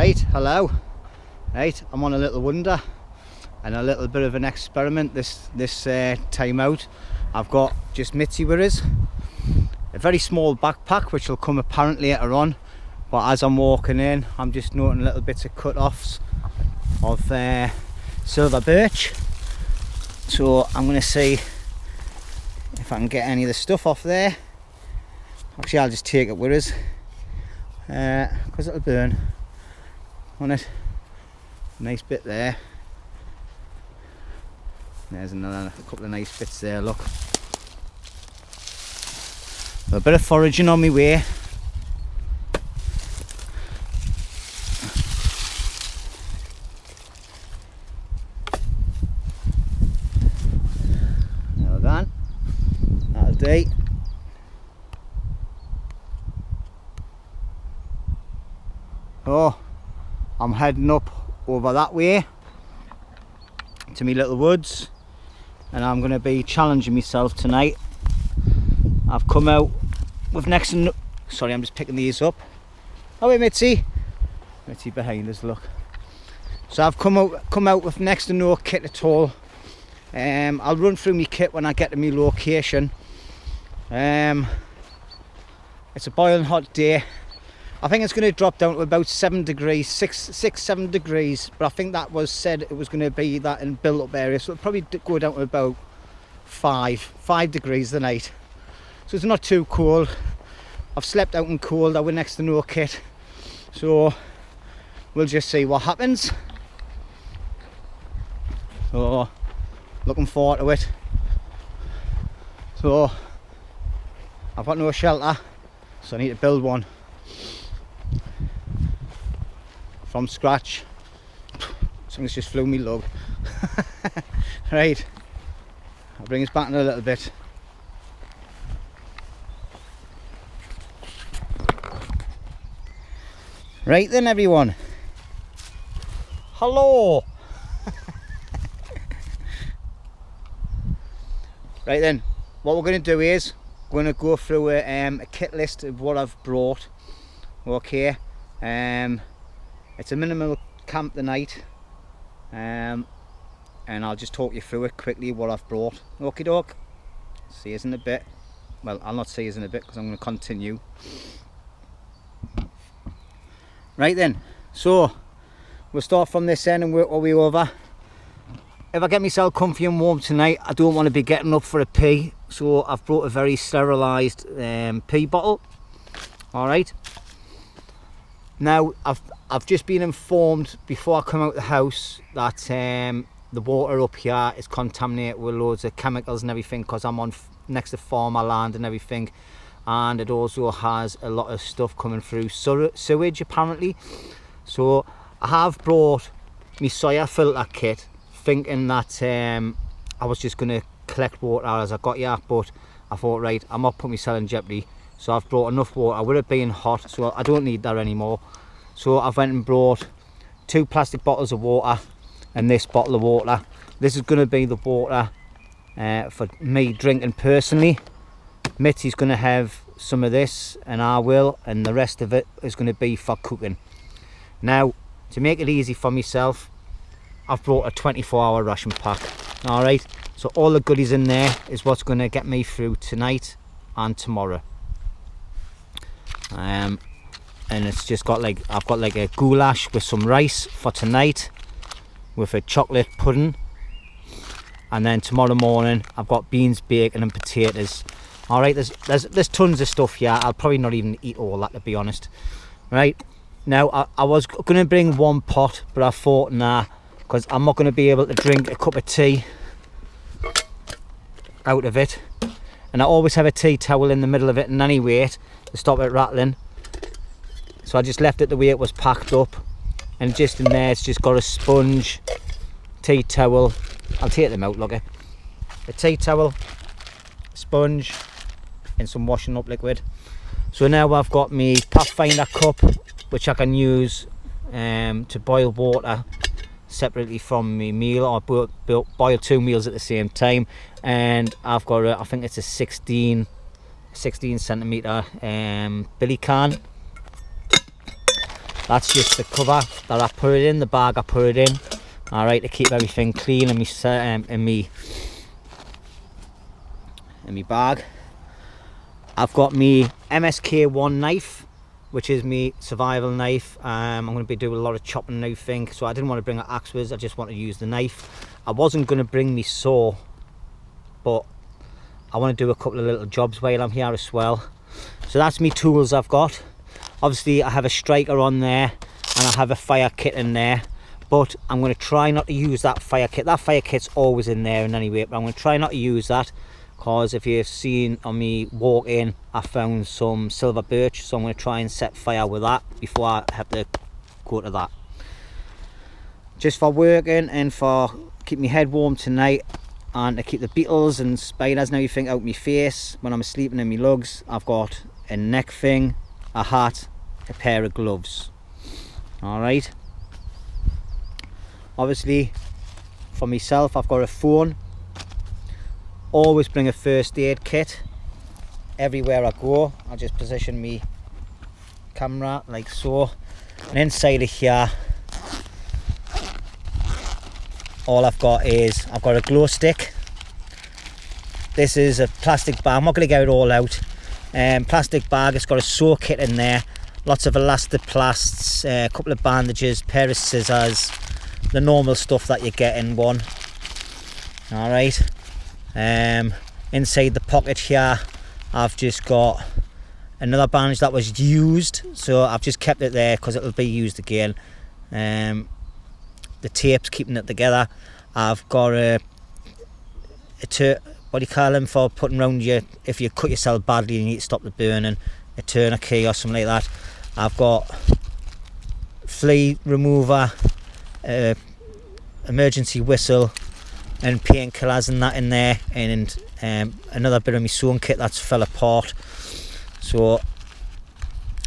Right, hello. Right, I'm on a little wonder and a little bit of an experiment this time out. I've got just Mitzy with us, a very small backpack which will come apparent later on, but as I'm walking in I'm just noting little bits of cut-offs of silver birch, so I'm going to see if I can get any of the stuff off there. Actually I'll just take it with us because it'll burn on it. Nice bit there. There's a couple of nice bits there, look. A bit of foraging on my way. There we go. That'll do. Oh, I'm heading up over that way to my little woods, and I'm going to be challenging myself tonight. I've come out with next to no... Sorry, I'm just picking these up. Oh wait, Mitzy. Mitzy behind us, look. So I've come out with next to no kit at all. I'll run through my kit when I get to my location. It's a boiling hot day. I think it's going to drop down to about 7 degrees, 7 degrees, but I think that was said it was going to be that in built-up area, so it'll probably go down to about 5 degrees the night. So it's not too cold. I've slept out in cold, I went next to no kit, so we'll just see what happens. So looking forward to it. So I've got no shelter, so I need to build one from scratch. Something's just flew me lug. Right, I'll bring us back in a little bit. Right then everyone, hello. Right then, what we're going to do is we're going to go through a kit list of what I've brought. Okay, it's a minimal camp tonight, and I'll just talk you through it quickly what I've brought. Okie doke, see you in a bit. Well, I'll not see you in a bit because I'm going to continue. Right then, so we'll start from this end and work our way over. If I get myself comfy and warm tonight, I don't want to be getting up for a pee, so I've brought a very sterilised pee bottle. Alright. Now, I've just been informed before I come out the house that the water up here is contaminated with loads of chemicals and everything, because I'm on next to farmer land and everything, and it also has a lot of stuff coming through sewage apparently. So I have brought my Sawyer filter kit, thinking that I was just going to collect water as I got here, but I thought, right, I'm not putting myself in jeopardy, so I've brought enough water with it being hot, so I don't need that anymore. So I've went and brought 2 plastic bottles of water and this bottle of water. This is going to be the water for me drinking personally. Mitzy's going to have some of this and I will, and the rest of it is going to be for cooking. Now, to make it easy for myself, I've brought a 24-hour ration pack. Alright, so all the goodies in there is what's going to get me through tonight and tomorrow. And it's just got like, I've got like a goulash with some rice for tonight with a chocolate pudding, and then tomorrow morning I've got beans, bacon and potatoes. Alright, there's tons of stuff here. I'll probably not even eat all that, to be honest. Right, now I was going to bring 1 pot, but I thought nah, because I'm not going to be able to drink a cup of tea out of it, and I always have a tea towel in the middle of it and any weight to stop it rattling. So I just left it the way it was packed up, and just in there it's just got a sponge, tea towel. I'll take them out, look at a tea towel, sponge and some washing up liquid. So now I've got my Pathfinder cup, which I can use to boil water separately from my meal, or boil 2 meals at the same time. And I've got I think it's a 16 centimeter billy can. That's just the cover that I put it in, the bag I put it in. Alright, to keep everything clean in me bag. I've got me MSK1 knife, which is me survival knife. I'm going to be doing a lot of chopping now, think, so I didn't want to bring an axe with us, I just want to use the knife. I wasn't going to bring me saw, but I want to do a couple of little jobs while I'm here as well. So that's me tools I've got. Obviously I have a striker on there and I have a fire kit in there, but I'm going to try not to use that fire kit. That fire kit's always in there in any way, but I'm going to try not to use that, because if you've seen on me walk in, I found some silver birch, so I'm going to try and set fire with that before I have to go to that. Just for working and for keeping my head warm tonight, and to keep the beetles and spiders and everything out my face when I'm sleeping in my lugs, I've got a neck thing, a hat, a pair of gloves. Alright. Obviously, for myself, I've got a phone. Always bring a first aid kit everywhere I go. I'll just position me camera like so, and inside of here all I've got is I've got a glow stick. This is a plastic bag, I'm not going to get it all out. Plastic bag, it's got a sew kit in there, lots of elastoplasts, a couple of bandages, pair of scissors, the normal stuff that you get in one. Alright. Inside the pocket here I've just got another bandage that was used, so I've just kept it there because it'll be used again. The tape's keeping it together. I've got what do you call them for putting around you if you cut yourself badly and you need to stop the burning, a tourniquet or something like that. I've got flea remover, emergency whistle, and painkillers and that in there, and another bit of my sewing kit that's fell apart. So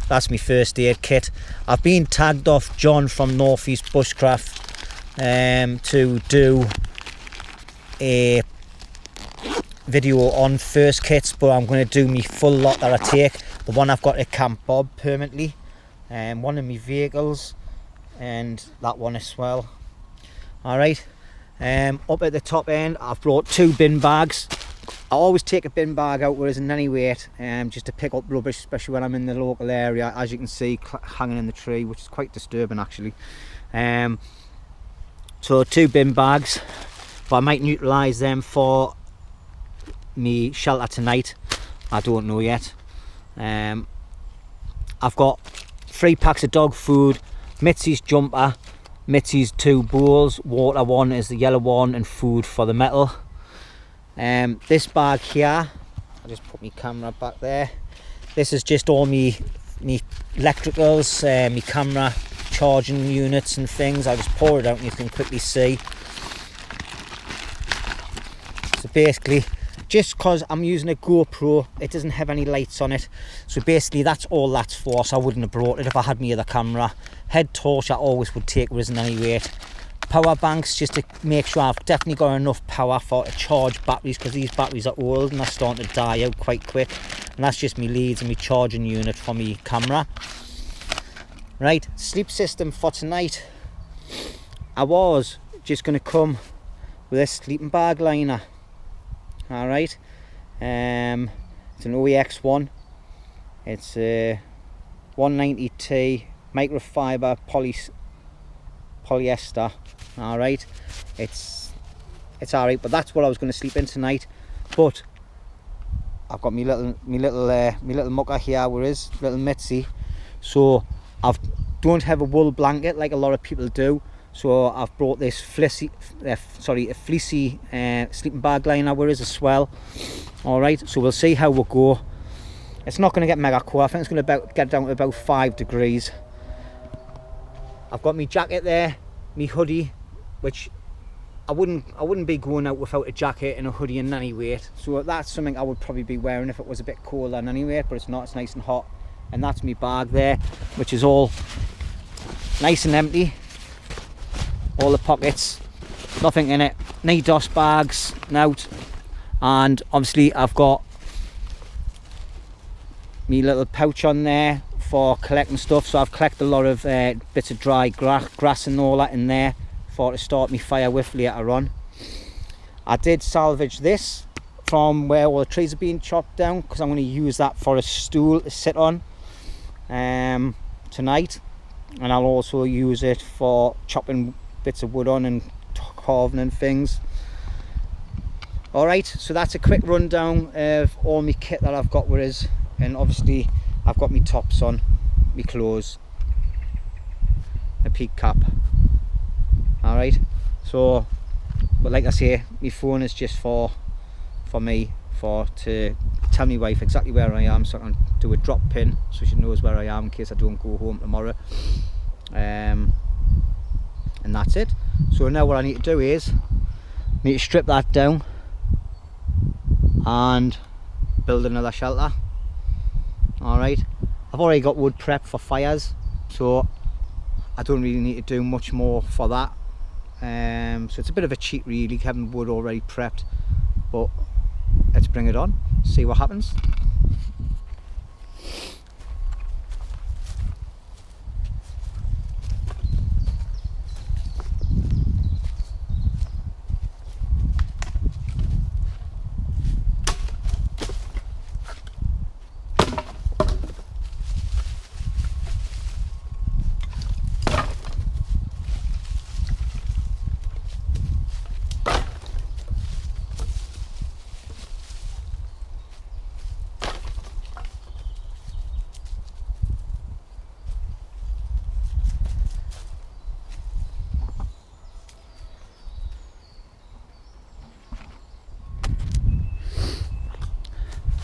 that's my first aid kit. I've been tagged off John from Northeast Bushcraft to do a video on first kits, but I'm going to do my full lot that I take. The one I've got at Camp Bob permanently, one of my vehicles, and that one as well. Alright. Up at the top end I've brought 2 bin bags. I always take a bin bag out with us in any weight, just to pick up rubbish, especially when I'm in the local area, as you can see hanging in the tree, which is quite disturbing actually. So 2 bin bags, but I might utilise them for me shelter tonight, I don't know yet. I've got 3 packs of dog food, Mitzy's jumper, Mitzy's 2 bowls, water one is the yellow one, and food for the metal. This bag here, I'll just put my camera back there. This is just all me electricals, my camera charging units and things. I'll just pour it out and you can quickly see. So basically, just because I'm using a GoPro, it doesn't have any lights on it, so basically that's all that's for, so I wouldn't have brought it if I had my other camera. Head torch I always would take with us in any weight. Power banks, just to make sure I've definitely got enough power for to charge batteries, because these batteries are old and they're starting to die out quite quick. And that's just my leads and my charging unit for my camera. Right, sleep system for tonight. I was just going to come with this sleeping bag liner. Alright, it's an OEX1, it's a 190T microfiber polyester. Alright, it's alright, but that's what I was going to sleep in tonight. But I've got me little mucker here, where is little Mitzy, so I don't have a wool blanket like a lot of people do. So I've brought this fleecy sleeping bag liner, where is as well. Alright, so we'll see how we'll go. It's not going to get mega cold. I think it's going to get down to about 5 degrees. I've got my jacket there, my hoodie, which I wouldn't be going out without a jacket and a hoodie in any weight. So that's something I would probably be wearing if it was a bit colder in any weight, but it's not, it's nice and hot. And that's my bag there, which is all nice and empty. All the pockets, nothing in it, no DOS bags, out. And obviously I've got me little pouch on there for collecting stuff, so I've collected a lot of bits of dry grass and all that in there for to start my fire with later on. I did salvage this from where all the trees are being chopped down, because I'm going to use that for a stool to sit on tonight, and I'll also use it for chopping bits of wood on and carving and things. Alright, so that's a quick rundown of all my kit that I've got with us, and obviously I've got my tops on, my clothes, a peak cap. Alright, so, but like I say, my phone is just for me, to tell my wife exactly where I am, so I can do a drop pin so she knows where I am in case I don't go home tomorrow. And that's it. So now what I need to do is, I need to strip that down and build another shelter. Alright, I've already got wood prepped for fires, so I don't really need to do much more for that. So it's a bit of a cheat really, having wood already prepped, but let's bring it on, see what happens.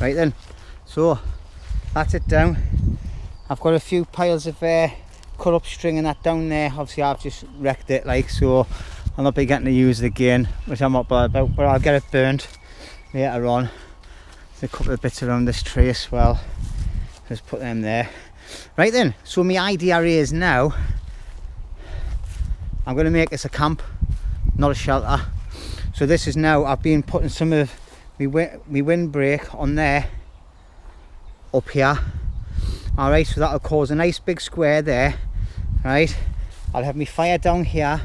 Right then, so that's it down. I've got a few piles of cut up string and that down there. Obviously I've just wrecked it, like, so I'll not be getting to use it again, which I'm not bad about, but I'll get it burnt later on. There's a couple of bits around this tree as well, just put them there. Right then, so my idea is now I'm going to make this a camp, not a shelter. So this is now, I've been putting some of my windbreak on there, up here. Alright, so that'll cause a nice big square there. Right, I'll have my fire down here.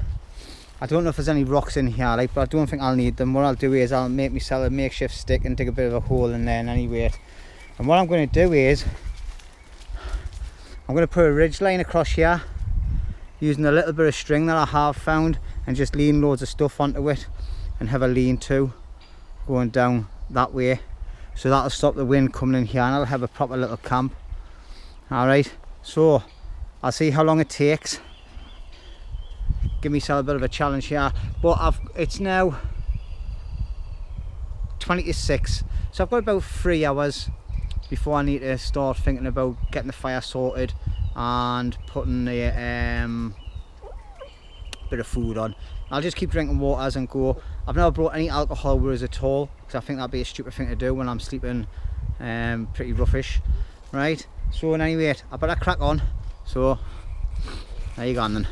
I don't know if there's any rocks in here, like, but I don't think I'll need them. What I'll do is I'll make myself a makeshift stick and dig a bit of a hole in there anyway. And what I'm going to do is I'm going to put a ridge line across here using a little bit of string that I have found, and just lean loads of stuff onto it and have a lean-to going down that way, so that'll stop the wind coming in here and I'll have a proper little camp. Alright, so I'll see how long it takes. Give myself a bit of a challenge here, but it's now 20 to 6, so I've got about 3 hours before I need to start thinking about getting the fire sorted and putting a bit of food on. I'll just keep drinking water as I go. I've never brought any alcohol with us at all, because I think that'd be a stupid thing to do when I'm sleeping pretty roughish. Right, so anyway, I better crack on. So there you go then.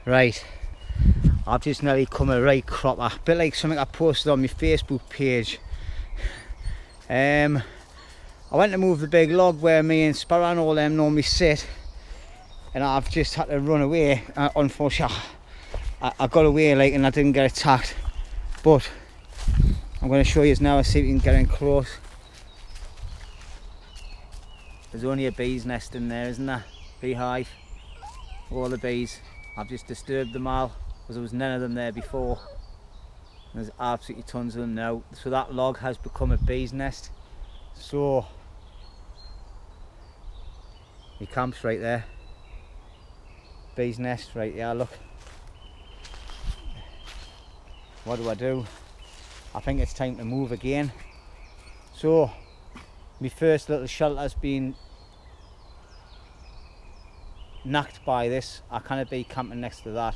Right, I've just nearly come a right cropper, a bit like something I posted on my Facebook page. I went to move the big log where me and Sparrow and all them normally sit, and I've just had to run away. Unfortunately, I got away like, and I didn't get attacked, but I'm going to show you now, see if we can get in close. There's only a bee's nest in there, isn't there? Beehive, all the bees. I've just disturbed them all because there was none of them there before. There's absolutely tons of them now. So that log has become a bee's nest. So my camp's right there. Bee's nest right there, look. What do? I think it's time to move again. So my first little shelter has been knocked by this. I can't be camping next to that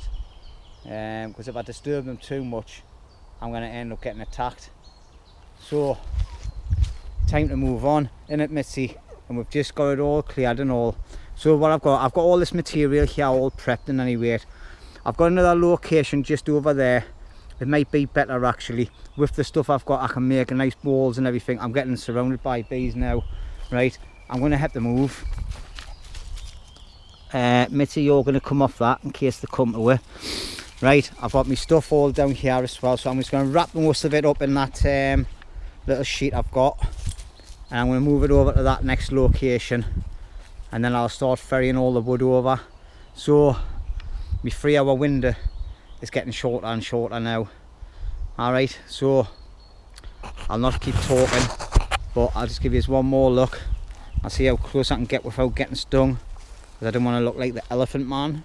because if I disturb them too much, I'm going to end up getting attacked. So time to move on, innit, Mitzy? And we've just got it all cleared and all. So what I've got all this material here all prepped in any way. I've got another location just over there. It might be better actually. With the stuff I've got, I can make nice balls and everything. I'm getting surrounded by bees now. Right, I'm going to have to move. Mitzy, you're going to come off that in case they come away. Right, I've got my stuff all down here as well, so I'm just going to wrap most of it up in that little sheet I've got, and I'm going to move it over to that next location, and then I'll start ferrying all the wood over. So my 3-hour window is getting shorter and shorter now. Alright, so I'll not keep talking, but I'll just give you one more look. I'll see how close I can get without getting stung, because I don't want to look like the elephant man.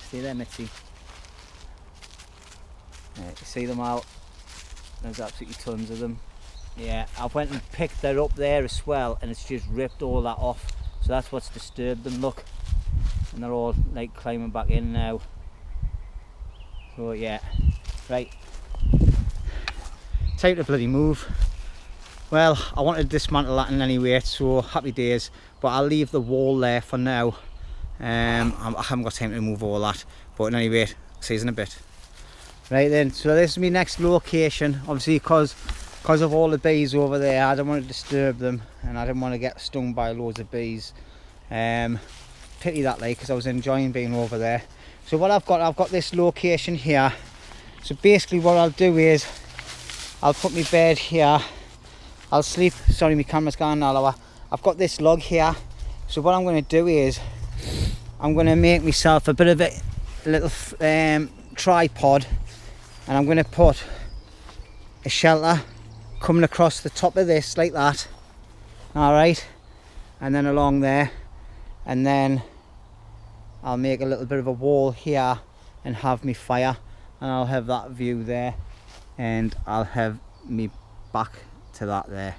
See there, Mitzy? Yeah, you see them out? There's absolutely tons of them. Yeah, I went and picked that up there as well, and it's just ripped all that off. So that's what's disturbed them, look. And they're all like climbing back in now. So yeah, right. Time to bloody move. Well, I wanted to dismantle that in any way, so happy days. But I'll leave the wall there for now. I haven't got time to move all that, but in any rate, see you in a bit. Right then, so this is my next location. Obviously, because of all the bees over there, I don't want to disturb them, and I didn't want to get stung by loads of bees. Pity that, like, because I was enjoying being over there. So what I've got this location here. So basically, what I'll do is I'll put my bed here. I'll sleep. Sorry, my camera's gone now. I've got this log here. So what I'm going to do is I'm going to make myself a bit of a little tripod, and I'm going to put a shelter coming across the top of this like that. Alright, and then along there, and then I'll make a little bit of a wall here and have me fire, and I'll have that view there, and I'll have me back to that there.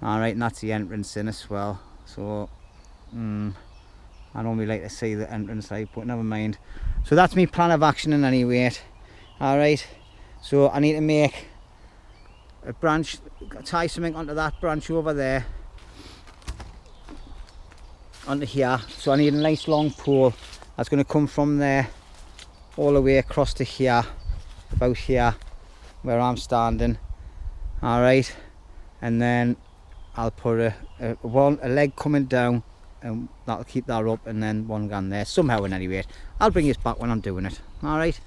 Alright, and that's the entrance in as well. So I normally like to see the entrance like, but never mind. So that's my plan of action in any way. Alright, so I need to make a branch, tie something onto that branch over there, onto here. So I need a nice long pole that's going to come from there all the way across to here, about here where I'm standing. Alright, and then I'll put a leg coming down, and that'll keep that up, and then one gun there somehow. In any rate, I'll bring this back when I'm doing it. Alright.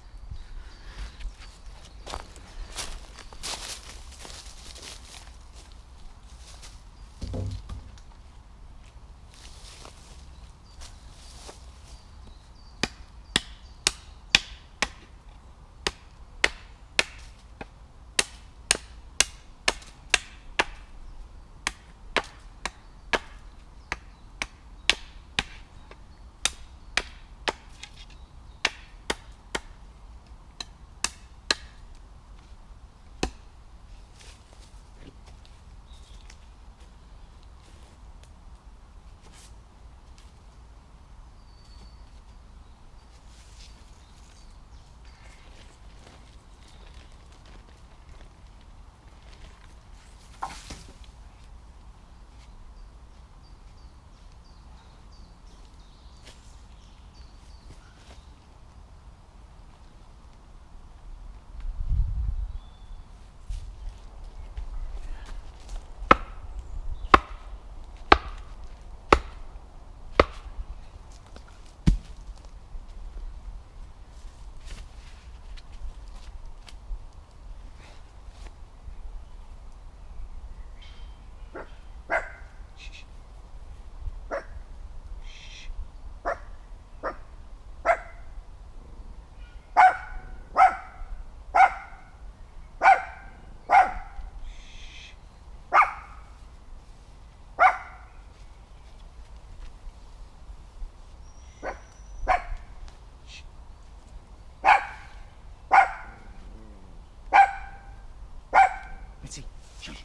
Mitzy, shush.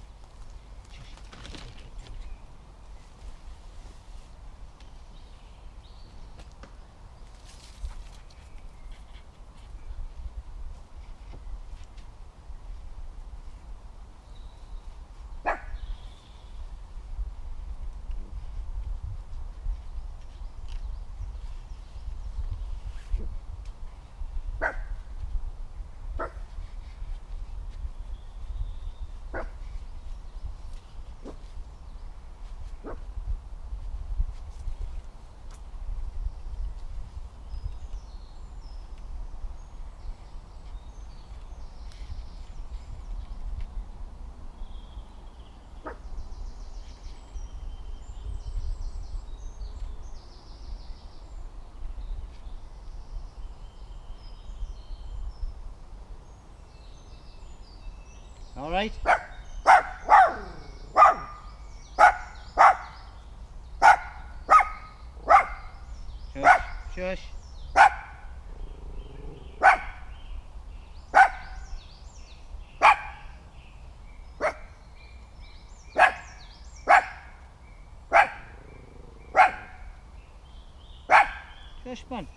All right. Shush, shush. Shush, man.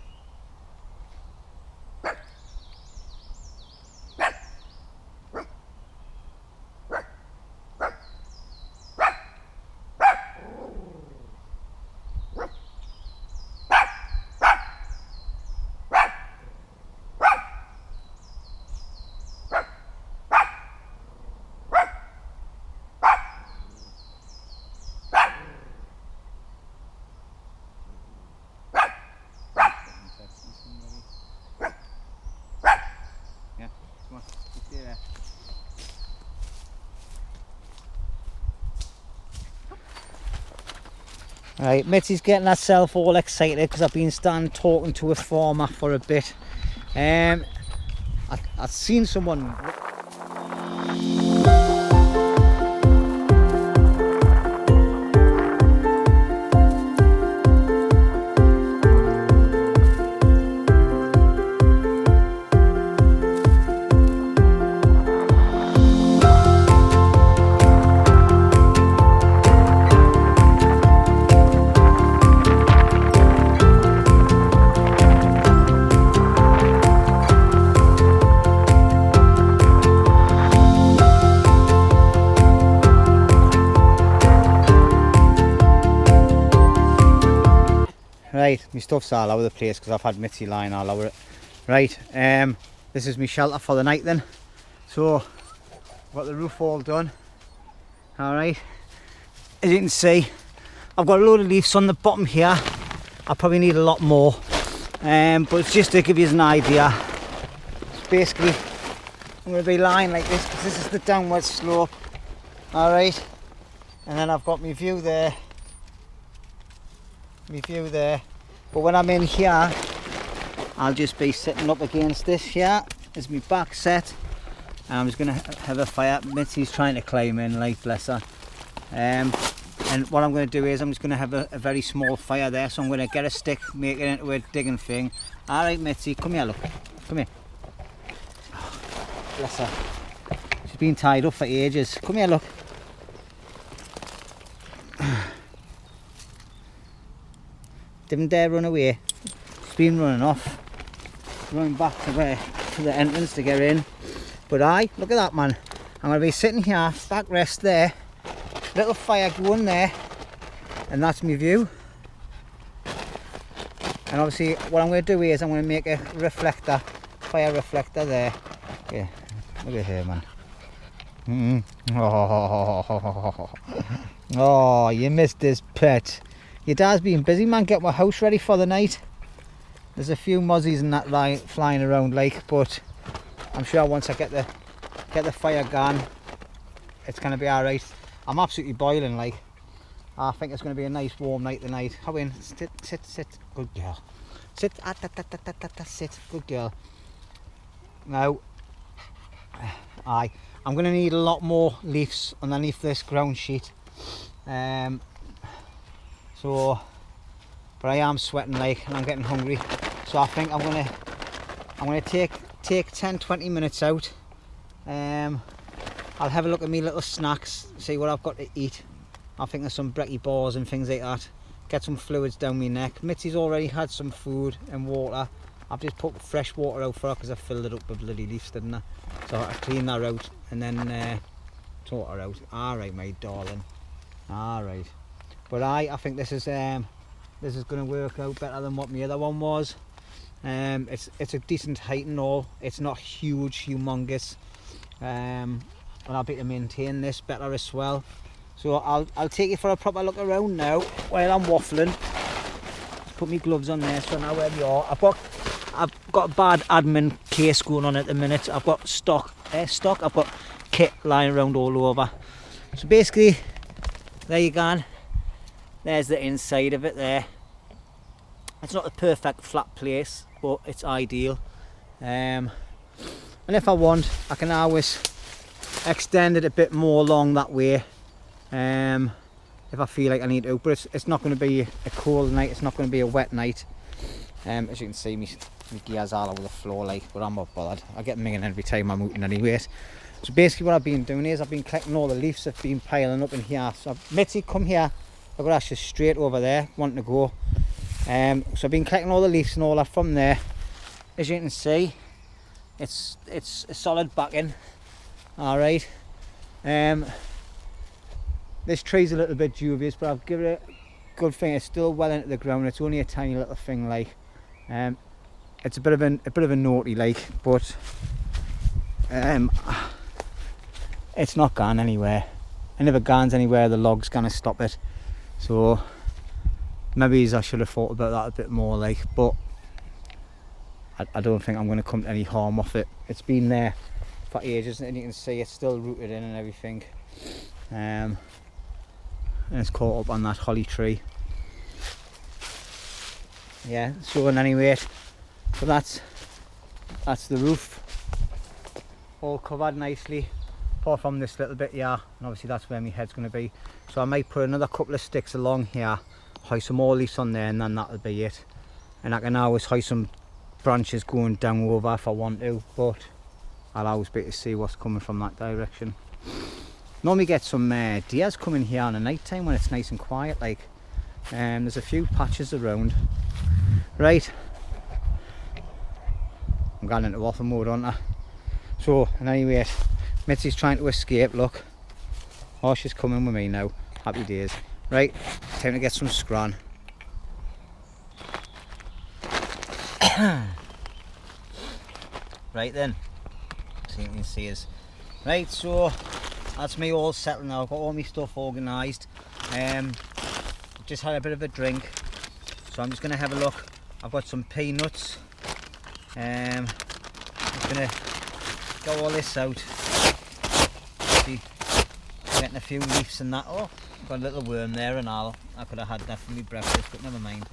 Right, Mitzy's getting herself all excited because I've been standing talking to a farmer for a bit. I've seen someone. Right, my stuff's all over the place because I've had Mitzy lying all over it. Right, this is my shelter for the night then. So, I've got the roof all done. Alright, as you can see, I've got a load of leaves on the bottom here. I probably need a lot more, but it's just to give you an idea. It's basically, I'm going to be lying like this because this is the downward slope. Alright, and then I've got my view there. But when I'm in here, I'll just be sitting up against this here as my back set, and I'm just going to have a fire. Mitzy's trying to climb in, like, bless her. And what I'm going to do is I'm just going to have a very small fire there, so I'm going to get a stick, make it into a digging thing. Alright Mitzy, come here, look, come here. Oh, bless her, she's been tied up for ages. Come here, look. Didn't dare run away. She's been running off, running back to the entrance to get in. But look at that, man. I'm going to be sitting here, back rest there, little fire going there, and that's my view. And obviously what I'm going to do is I'm going to make a reflector, fire reflector there. Yeah, look at her, man. Oh, you missed this pet. Your dad's been busy, man, getting my house ready for the night. There's a few mozzies and that flying around, like, but I'm sure once I get the fire going, it's going to be all right. I'm absolutely boiling, like. I think it's going to be a nice warm night tonight. Come in, sit, good girl. Sit, sit, good girl. Now, I'm going to need a lot more leaves underneath this ground sheet. So, but I am sweating, like, and I'm getting hungry. So I think I'm gonna take 10-20 minutes out, I'll have a look at me little snacks, see what I've got to eat. I think there's some brekkie bars and things like that. Get some fluids down my neck. Mitzy's already had some food and water. I've just put fresh water out for her because I filled it up with bloody leaves, didn't I? So I clean that out and then sort her out. Alright, my darling. Alright. But I think this is going to work out better than what my other one was. It's a decent height and all. It's not huge, humongous. And I'll be able to maintain this better as well. So I'll take you for a proper look around now while I'm waffling. Just put my gloves on there so now where we are. I've got a bad admin case going on at the minute. I've got stock, I've got kit lying around all over. So basically, there you go. There's the inside of it there. It's not the perfect flat place, but it's ideal. And if I want, I can always extend it a bit more along that way. If I feel like I need to, but it's not going to be a cold night, it's not going to be a wet night. As you can see, my gear's all over the floor, like, but I'm not bothered. I get minging every time I'm moving anyway. So basically what I've been doing is I've been collecting all the leaves that have been piling up in here. So Mitzy, come here. I've got Ashes straight over there, wanting to go. So I've been collecting all the leaves and all that from there. As you can see, it's a solid backing. Alright. This tree's a little bit dubious, but I'll give it a good thing. It's still well into the ground. It's only a tiny little thing, like. It's a bit of a naughty, like, but it's not gone anywhere. It never goes anywhere. The log's gonna stop it. So maybe I should have thought about that a bit more, like. But I don't think I'm going to come to any harm off it. It's been there for ages, and you can see it's still rooted in and everything. And it's caught up on that holly tree. Yeah, so in any rate, so that's the roof, all covered nicely, apart from this little bit here, and obviously that's where my head's going to be. So I might put another couple of sticks along here, hoist some more leaves on there, and then that'll be it. And I can always hoist some branches going down over if I want to, but I'll always be able to see what's coming from that direction. Normally get some deers coming here in the night time when it's nice and quiet, like. There's a few patches around. Right, I'm going into waffle mode, aren't I? So, and anyway, Mitzy's trying to escape, look. Oh, she's coming with me now. Happy days. Right, time to get some scran. Right then, so you can see us. Right, so that's me all settled now. I've got all my stuff organised. Just had a bit of a drink, so I'm just going to have a look. I've got some peanuts. I'm just going to get all this out. See, getting a few leaves and that. Oh, got a little worm there and all. I could have had that for my breakfast, but never mind.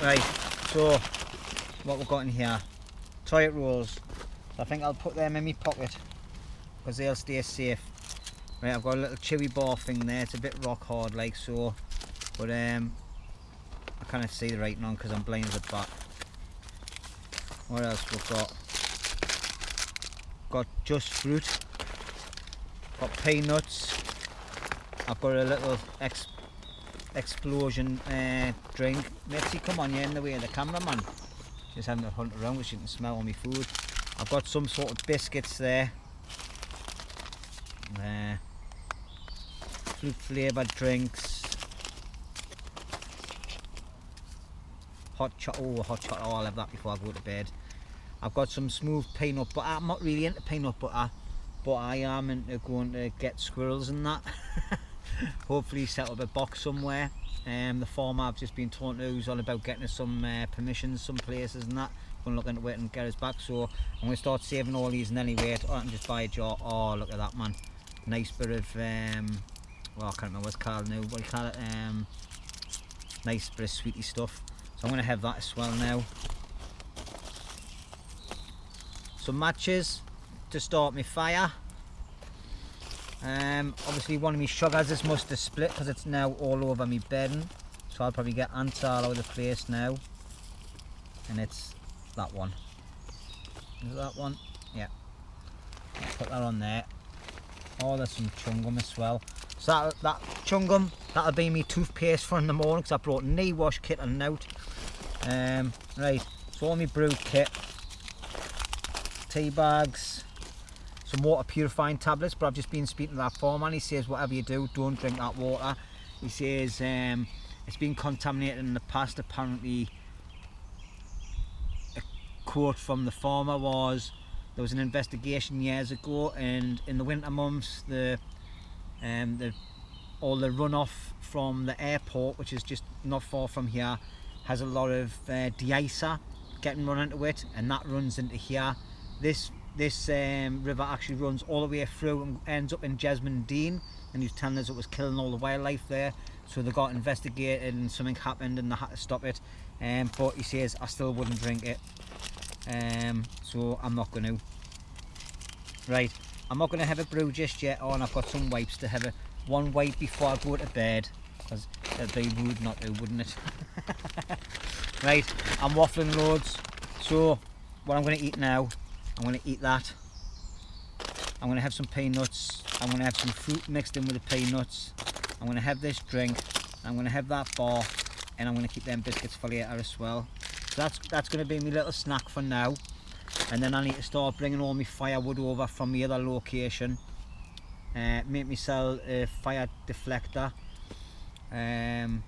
Right, so what we've got in here, toilet rolls. I think I'll put them in my pocket because they'll stay safe. Right, I've got a little chewy bar thing there. It's a bit rock hard, like so, but I can't see the writing on because I'm blind at the back. What else we've got? Got just fruit. Got peanuts. I've got a little explosion drink. Mitzy, come on, you're in the way of the cameraman. Just having to hunt around because you can smell all my food. I've got some sort of biscuits there. Fruit flavoured drinks. Hot chocolate. Oh, I'll have that before I go to bed. I've got some smooth peanut butter. I'm not really into peanut butter, but I am into going to get squirrels and that. Hopefully set up a box somewhere. The farmer I've just been talking to is on about getting us some permissions, some places and that. Going to look into it and get us back. So I'm going to start saving all these, and anyway, I can just buy a jar. Oh, look at that, man. Nice bit of well, I can't remember what it's called now. What do you call it? Nice bit of sweetie stuff. So I'm going to have that as well now. Some matches to start my fire. Obviously one of my sugars is must have split because it's now all over my bedding. So I'll probably get ants all over the place now. And it's that one. Is it that one? Yeah. Put that on there. Oh, there's some chewing-gum as well. So that chewing-gum, that'll be me toothpaste for in the morning, because I brought a knee wash kit and out. Right, so all my brew kit, tea bags, some water purifying tablets, but I've just been speaking to that foreman. He says whatever you do, don't drink that water. He says it's been contaminated in the past. Apparently a quote from the farmer was, there was an investigation years ago, and in the winter months all the runoff from the airport, which is just not far from here, has a lot of de-icer getting run into it, and that runs into here. This river actually runs all the way through and ends up in Jesmond Dean, and he's telling us it was killing all the wildlife there. So they got investigated and something happened and they had to stop it. But he says I still wouldn't drink it. So I'm not going to. Right, I'm not going to have a brew just yet. Oh, and I've got some wipes to have one wipe before I go to bed, because it'd be rude not to, wouldn't it? Right, I'm waffling loads. So what I'm going to eat now, I'm going to eat that. I'm going to have some peanuts. I'm going to have some fruit mixed in with the peanuts. I'm going to have this drink. I'm going to have that bar, and I'm going to keep them biscuits for later as well. So that's going to be my little snack for now. And then I need to start bringing all my firewood over from the other location. Make myself a fire deflector. And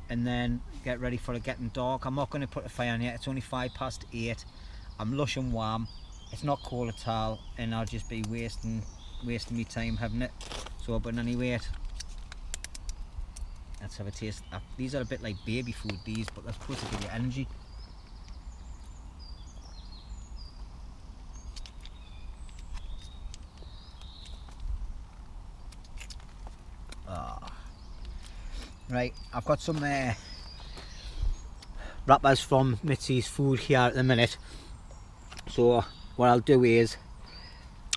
then get ready for it getting dark. I'm not going to put a fire in yet. It's only 8:05. I'm lush and warm. It's not cold at all, and I'll just be wasting my time having it. So, but anyway, let's have a taste. These are a bit like baby food, these, but they're supposed to give you energy. Right, I've got some wrappers from Mitzy's food here at the minute. So what I'll do is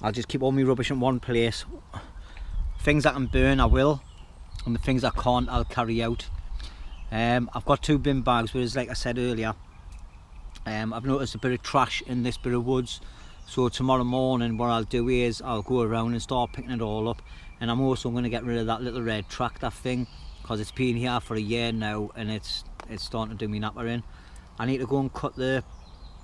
I'll just keep all my rubbish in one place. Things I can burn I will, and the things I can't I'll carry out. I've got 2 bin bags, whereas like I said earlier, I've noticed a bit of trash in this bit of woods. So tomorrow morning what I'll do is I'll go around and start picking it all up. And I'm also going to get rid of that little red tractor thing, because it's been here for a year now and it's starting to do me napper in. I need to go and cut the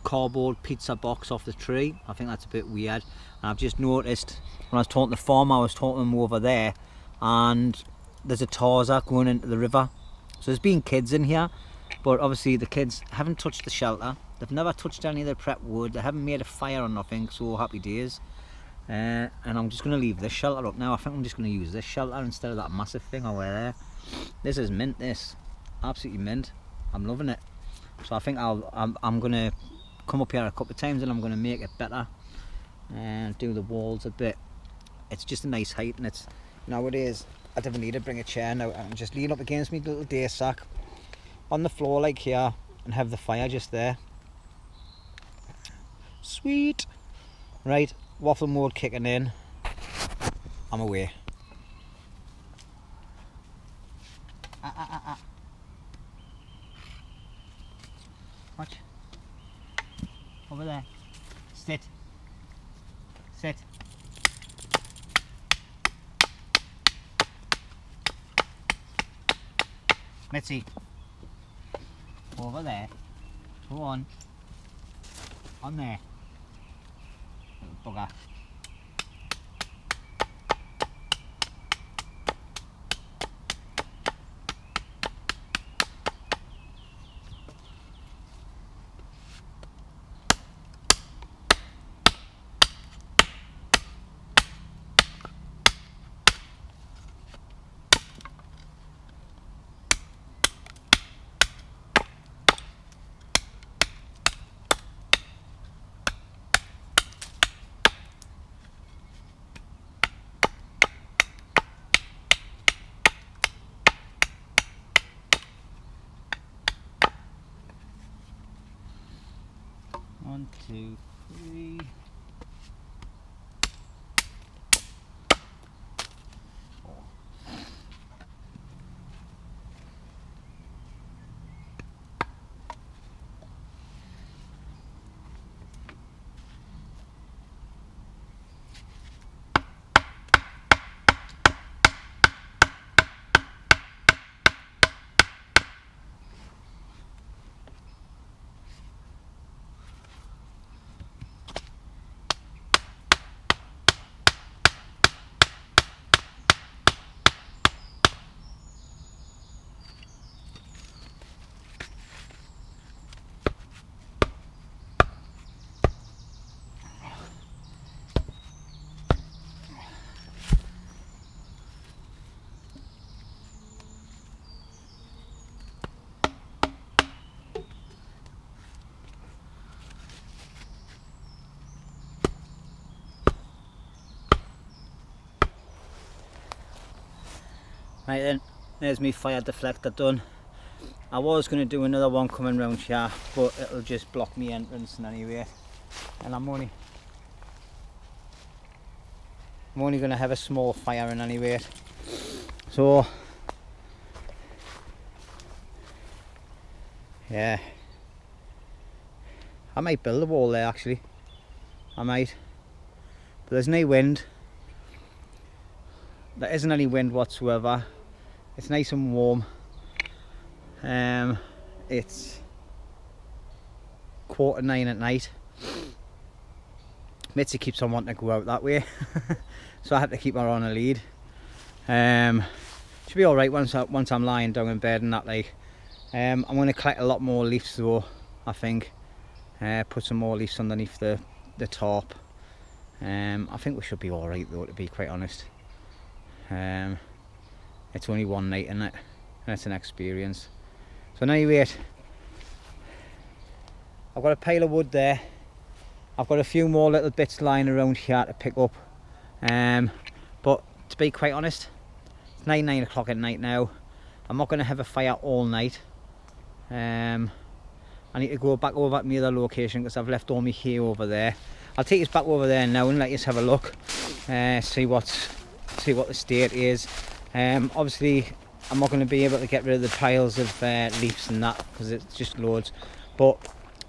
cardboard pizza box off the tree. I think that's a bit weird, and I've just noticed when I was talking to the farmer, I was talking to him over there, and there's a Tarza going into the river. So there's been kids in here, but obviously the kids haven't touched the shelter. They've never touched any of the prep wood. They haven't made a fire or nothing, so happy days. And I'm just going to leave this shelter up now. I think I'm just going to use this shelter instead of that massive thing over there. This is mint, this. Absolutely mint. I'm loving it. So I think I'm going to come up here a couple of times and I'm going to make it better. And do the walls a bit. It's just a nice height, and it's nowadays I don't need to bring a chair now. I can just lean up against my little day sack on the floor like here and have the fire just there. Sweet. Right, waffle mode kicking in. I'm away. Watch. Over there. Sit. Sit. Mitzy. Over there. Go on. On there. Little bugger. One, two, three. Four. Right then, there's my fire deflector done. I was going to do another one coming round here, but it'll just block me entrance in any way. And I'm only going to have a small fire in any way. So yeah, I might build a wall there actually. I might, but there's no wind. There isn't any wind whatsoever. It's nice and warm. It's 9:15 at night. Mitzy keeps on wanting to go out that way, so I have to keep her on a lead. Should be all right once I'm lying down in bed and that. Like, I'm going to collect a lot more leaves though. I think put some more leaves underneath the top. I think we should be all right though, to be quite honest. It's only one night, isn't it? And it's an experience. So anyway, I've got a pile of wood there. I've got a few more little bits lying around here to pick up. But to be quite honest, it's 9 o'clock at night now. I'm not going to have a fire all night. I need to go back over at my other location because I've left all my hay over there. I'll take us back over there now and let you have a look. See what the state is. Obviously I'm not going to be able to get rid of the piles of leaves and that because it's just loads, but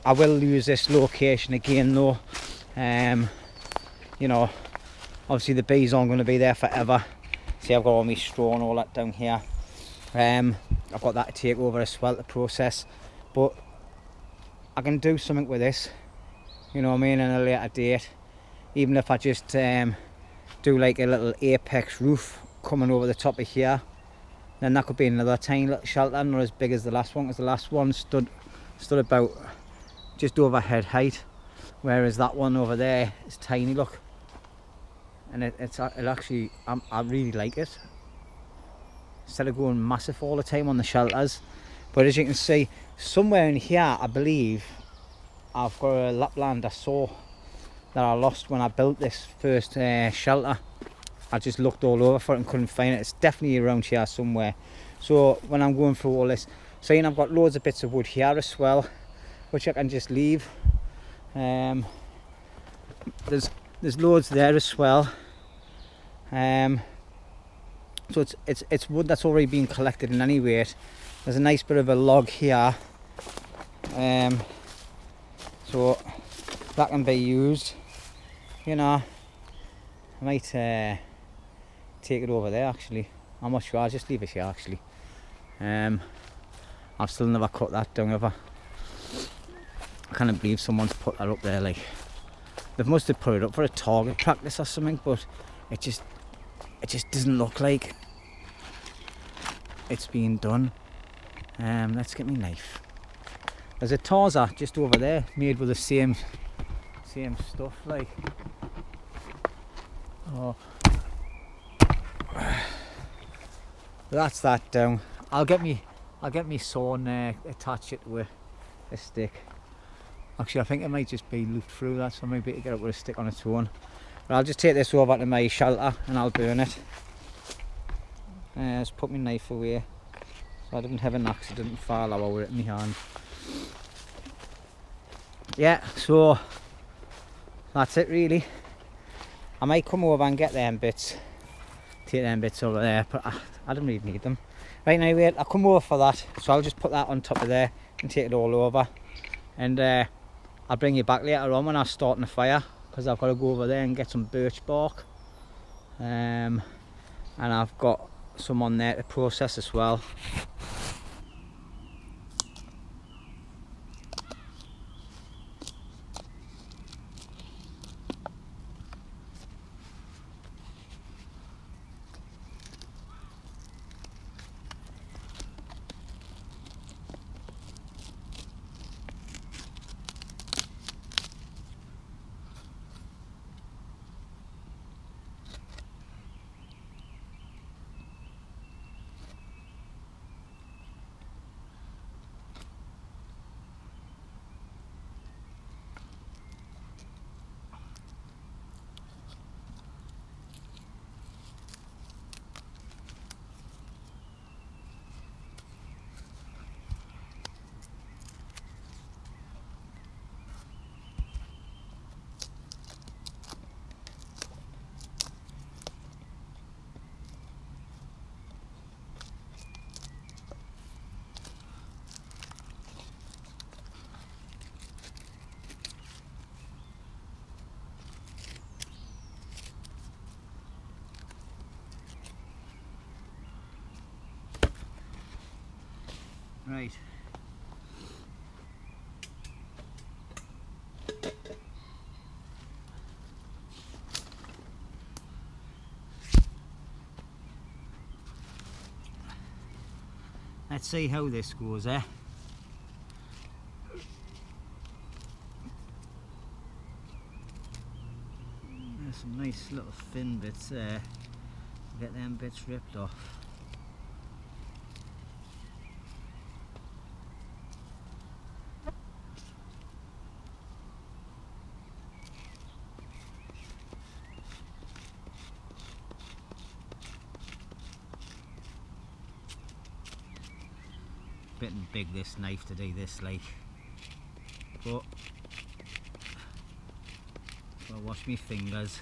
I will use this location again though. You know, obviously the bees aren't going to be there forever. See, I've got all my straw and all that down here. I've got that to take over as well to process, but I can do something with this, you know what I mean, in a later date. Even if I just do like a little apex roof coming over the top of here, then that could be another tiny little shelter, not as big as the last one, because the last one stood about just over head height, whereas that one over there is tiny, look. And it actually, I really like it, instead of going massive all the time on the shelters. But as you can see, somewhere in here, I believe I've got a Lapland I saw that I lost when I built this first shelter. I just looked all over for it and couldn't find it. It's definitely around here somewhere. So when I'm going through all this, seeing I've got loads of bits of wood here as well, which I can just leave. There's loads there as well. So it's wood that's already been collected in any way. There's a nice bit of a log here, so that can be used. You know, I might take it over there actually. I'm not sure, I'll just leave it here actually. I've still never cut that down ever. I can't believe someone's put that up there. Like, they must have put it up for a target practice or something, but it just doesn't look like it's being done. Let's get my knife. There's a Tarza just over there made with the same stuff, like. Oh, that's that down. I'll get me saw and attach it with a stick. Actually, I think it might just be looped through that, so maybe to get it with a stick on its own. But I'll just take this over to my shelter and I'll burn it. Just put my knife away so I didn't have an accident and fall out with it in my hand. Yeah, so that's it really. I might come over and get them bits, take them bits over there, but I don't really need them. Right, anyway, I'll come over for that, so I'll just put that on top of there and take it all over. And I'll bring you back later on when I'm starting the fire, because I've got to go over there and get some birch bark. And I've got some on there to process as well. Right. Let's see how this goes, eh? There's some nice little thin bits there. Get them bits ripped off. Bit big this knife to do this, like, but I'll wash my fingers.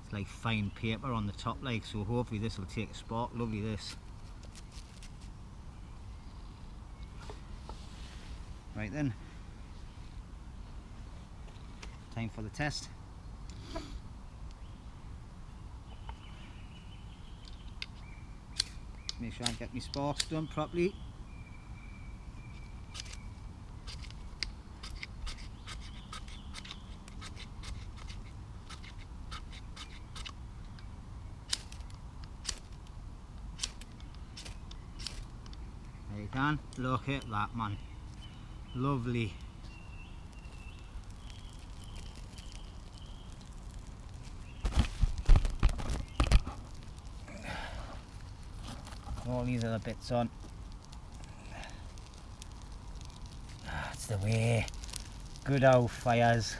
It's like fine paper on the top, like, so hopefully this will take a spark. Lovely this. Right then, time for the test. Make sure I get my sparks done properly. There you can, look at that, man. Lovely. All these other bits on. That's the way. Good old fires.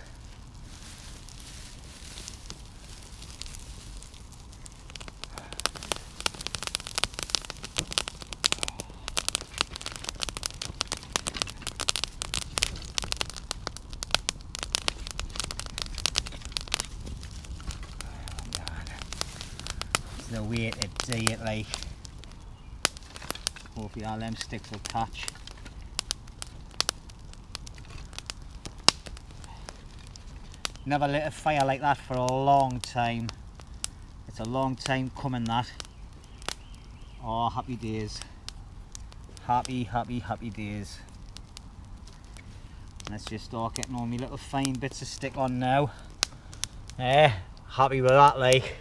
The way to do it, like, hopefully all them sticks will catch. Never lit a fire like that for a long time. It's a long time coming, that. Oh, happy days. Happy, happy, happy days. Let's just start getting all my little fine bits of stick on now. Happy with that, like.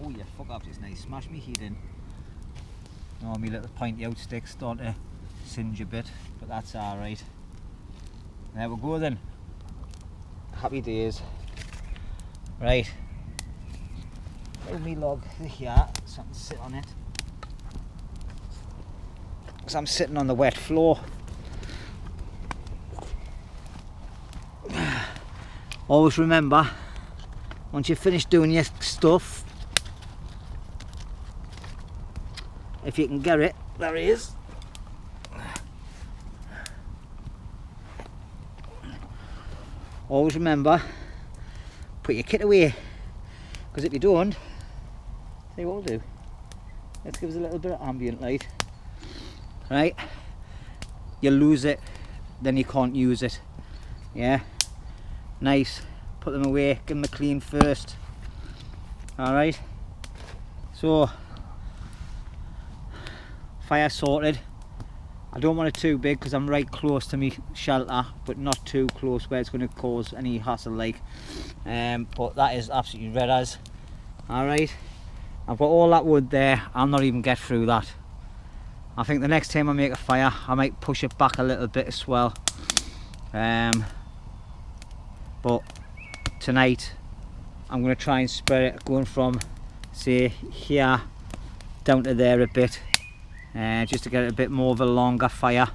Oh, you fuck up, just nice. Smash me heat in. Oh, my little pointy out sticks starting to singe a bit, but that's alright. There we go then. Happy days. Right. Hold me log here, so I can sit on it. Because I'm sitting on the wet floor. Always remember, once you finish doing your stuff, if you can get it, there he is. Always remember, put your kit away, because if you don't, see what we'll do. Let's give us a little bit of ambient light. Right? You lose it, then you can't use it. Yeah? Nice. Put them away, give them a clean first. Alright? So, fire sorted. I don't want it too big because I'm right close to me shelter, but not too close where it's going to cause any hassle, like. But that is absolutely red as. Alright, I've got all that wood there. I'll not even get through that. I think the next time I make a fire, I might push it back a little bit as well. But tonight I'm going to try and spread it, going from say here down to there a bit, just to get a bit more of a longer fire,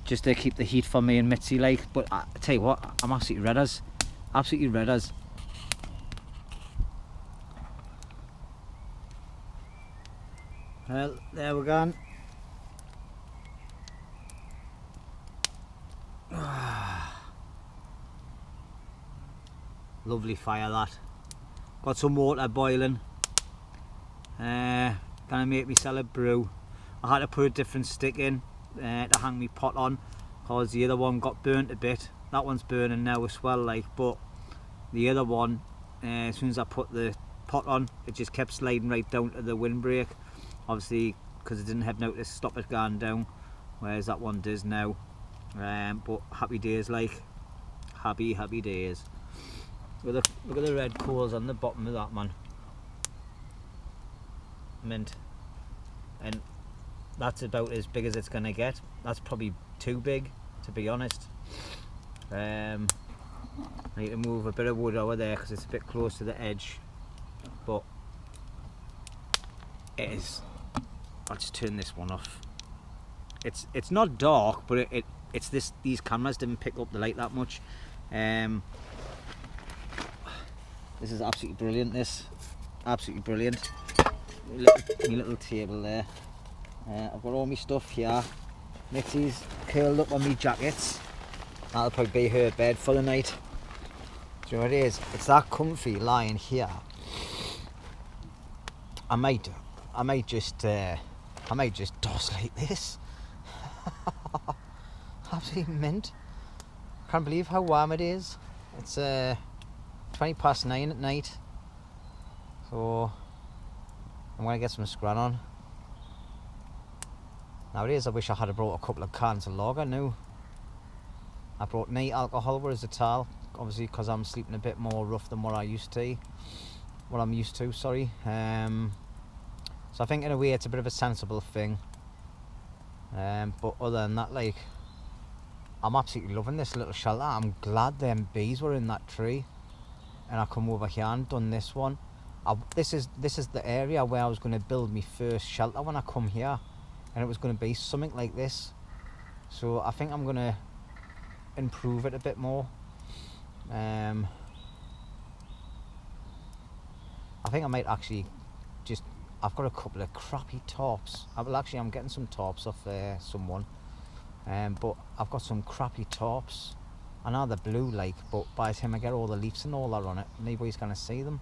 just to keep the heat for me and Mitzy like. But I tell you what, I'm absolutely red as, absolutely red as. Well, there we're going. Lovely fire that. Got some water boiling. Gonna make myself a brew. I had to put a different stick in to hang my pot on, because the other one got burnt a bit. That one's burning now as well, like, but the other one, as soon as I put the pot on, it just kept sliding right down to the windbreak. Obviously, because it didn't have now to stop it going down, whereas that one does now. But happy days, like, happy days. Look at the red coals on the bottom of that, man. Mint. And that's about as big as it's gonna get. That's probably too big, to be honest. I need to move a bit of wood over there because it's a bit close to the edge. But it is. I'll just turn this one off. It's not dark, but it's this. These cameras didn't pick up the light that much. This is absolutely brilliant. This absolutely brilliant. My little table there. I've got all my stuff here. Mitzy's curled up on me jackets. That'll probably be her bed for the night. Do you know what it is? It's that comfy lying here. I might just doze like this. Absolutely mint. Can't believe how warm it is. It's 9:20 at night, so I'm gonna get some scran on. Nowadays I wish I had brought a couple of cans of lager now. I brought no alcohol, whereas a towel, obviously because I'm sleeping a bit more rough than what I'm used to, sorry. So I think in a way it's a bit of a sensible thing. But other than that, like, I'm absolutely loving this little shelter. I'm glad them bees were in that tree and I come over here and done this one. This is the area where I was going to build my first shelter when I come here, and it was going to be something like this. So I think I'm going to improve it a bit more. I think I might actually just, I've got a couple of crappy tops. I'm getting some tops off someone, but I've got some crappy tops. I know they're blue, like, but by the time I get all the leaves and all that on it, nobody's gonna see them.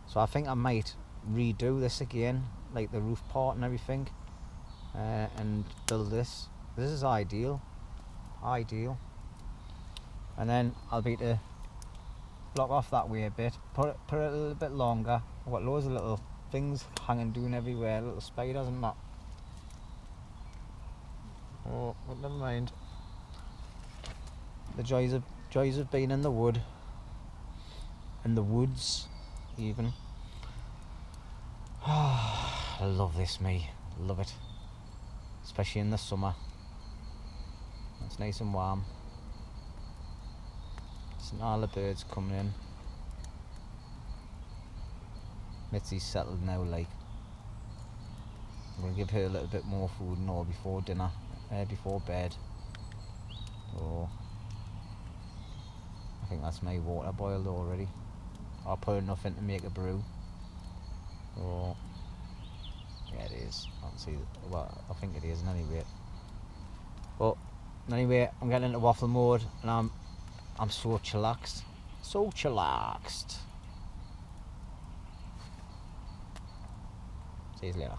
So I think I might redo this again, like the roof part and everything, and build this. This is ideal. And then I'll be to block off that way a bit, put it a little bit longer. I've got loads of little things hanging doing everywhere, little spiders and that. Oh, but never mind. The joys of being in the wood, in the woods, even. I love this, me. Love it, especially in the summer. It's nice and warm. And all the birds coming in. Mitzy's settled now, like. I'm gonna give her a little bit more food and all before dinner, before bed. So I think that's my water boiled already. I'll put enough in to make a brew. So yeah, it is. I'll see. Well, I think it is anyway. But anyway, I'm getting into waffle mode, and I'm so chillaxed. So chillaxed. See you later.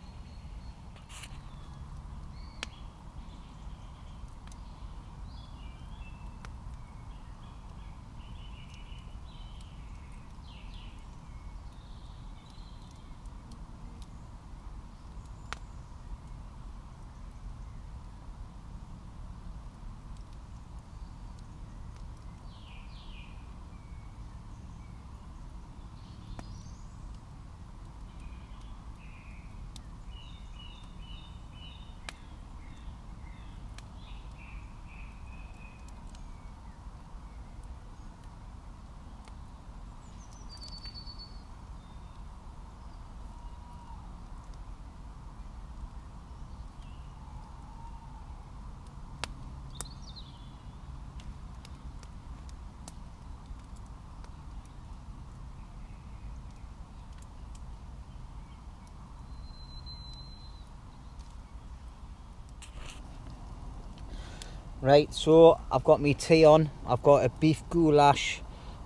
Right, so I've got my tea on. I've got a beef goulash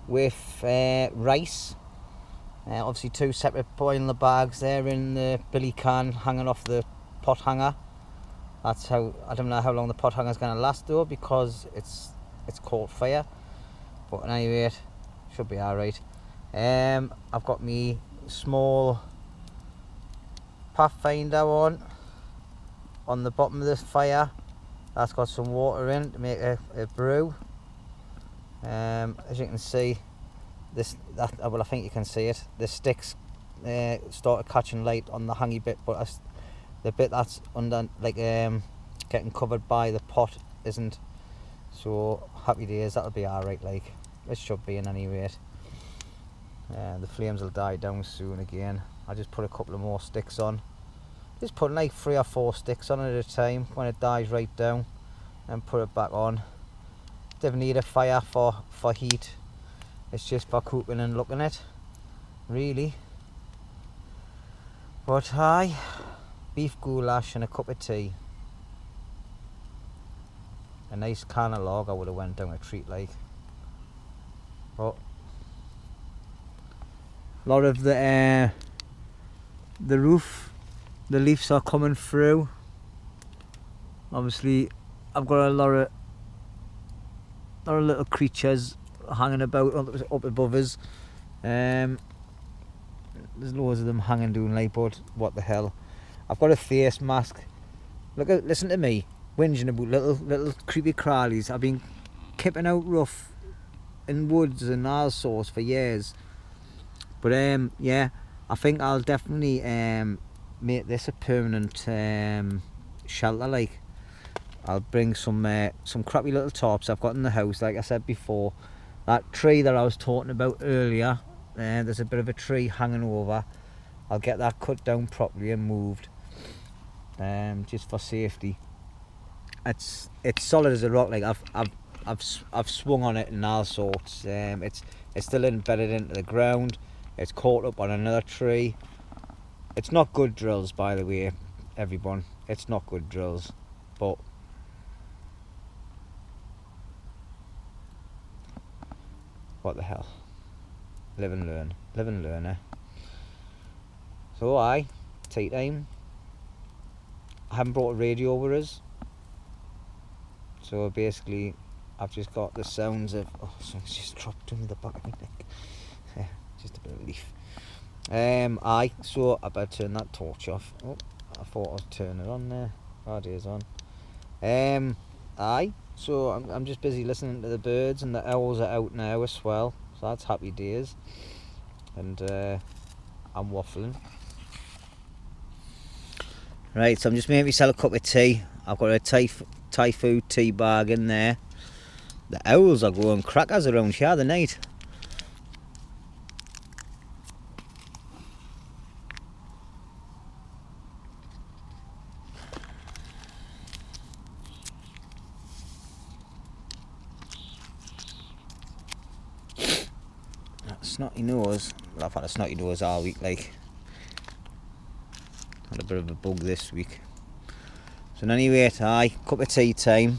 with rice. Obviously 2 separate boiling the bags there in the billy can hanging off the pot hanger. That's how, I don't know how long the pot hanger is going to last though, because it's caught fire. But at any rate, should be alright. I've got me small Pathfinder on the bottom of the fire. That's got some water in to make a brew. As you can see, well, I think you can see it. The sticks started catching light on the hangy bit, but the bit that's under, like getting covered by the pot, isn't. So happy days. That'll be all right. Like it should be in any rate. The flames will die down soon again. I just put a couple of more sticks on. Just put like 3 or 4 sticks on at a time. When it dies right down, and put it back on. Doesn't need a fire for heat. It's just for cooking and looking at, really. But hi, beef goulash and a cup of tea. A nice can of lager would have went down a treat like. But a lot of the roof, the leaves are coming through. Obviously I've got a lot of little creatures hanging about up above us. There's loads of them hanging doing like, but what the hell. I've got a face mask. Listen to me whinging about little creepy crawlies. I've been keeping out rough in woods and all sorts for years. But yeah, I think I'll definitely make this a permanent shelter. Like I'll bring some crappy little tops I've got in the house. Like I said before, that tree that I was talking about earlier, there's a bit of a tree hanging over. I'll get that cut down properly and moved, just for safety. It's solid as a rock. Like I've swung on it and all sorts. It's still embedded into the ground. It's caught up on another tree. It's not good drills, by the way, everyone. It's not good drills, but what the hell? Live and learn. Live and learn, eh? So tea time. I haven't brought a radio with us. So basically I've just got the sounds of, oh, something's just dropped into the back of my neck. Yeah, just a bit of leaf. So I better turn that torch off. Oh, I thought I'd turn it on there. Radio's on. So I'm just busy listening to the birds, and the owls are out now as well. So that's happy days. And I'm waffling. Right, so I'm just making myself a cup of tea. I've got a Thai food tea bag in there. The owls are going crackers around here the night. That snotty nose. Well, I've had a snotty nose all week, like. Had a bit of a bug this week. So anyway, cup of tea time.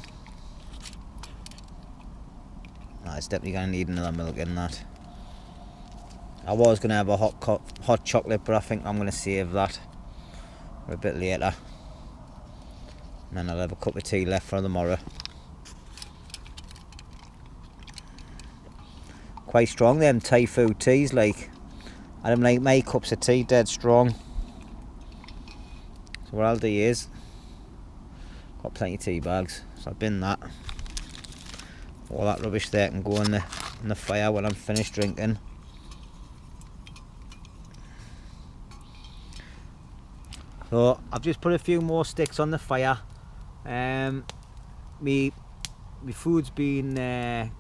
It's definitely going to need another milk in that. I was going to have a hot chocolate, but I think I'm going to save that for a bit later. And then I'll have a cup of tea left for tomorrow. Quite strong them Thai food teas, like. I don't like my cups of tea dead strong. So what I'll do is, got plenty of tea bags, so I'll bin that. All that rubbish there can go in the fire when I'm finished drinking. So I've just put a few more sticks on the fire. Me food's been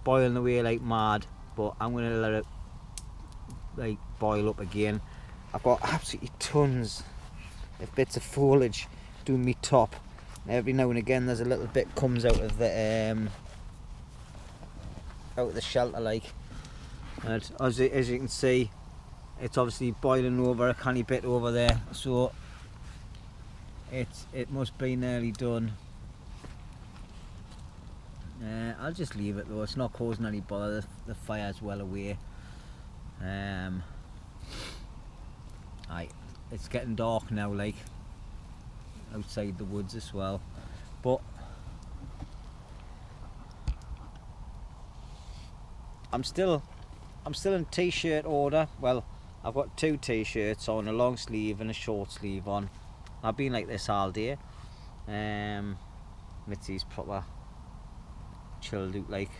boiling away like mad, but I'm gonna let it like boil up again. I've got absolutely tons of bits of foliage doing me top. Every now and again there's a little bit comes out of the shelter, like. And as you can see, it's obviously boiling over a canny bit over there, so it must be nearly done. I'll just leave it though, it's not causing any bother, the fire's well away. It's getting dark now, like outside the woods as well, but I'm still in t-shirt order. Well, I've got 2 t-shirts on, a long sleeve and a short sleeve on. I've been like this all day. Mitzy's proper chilled out, like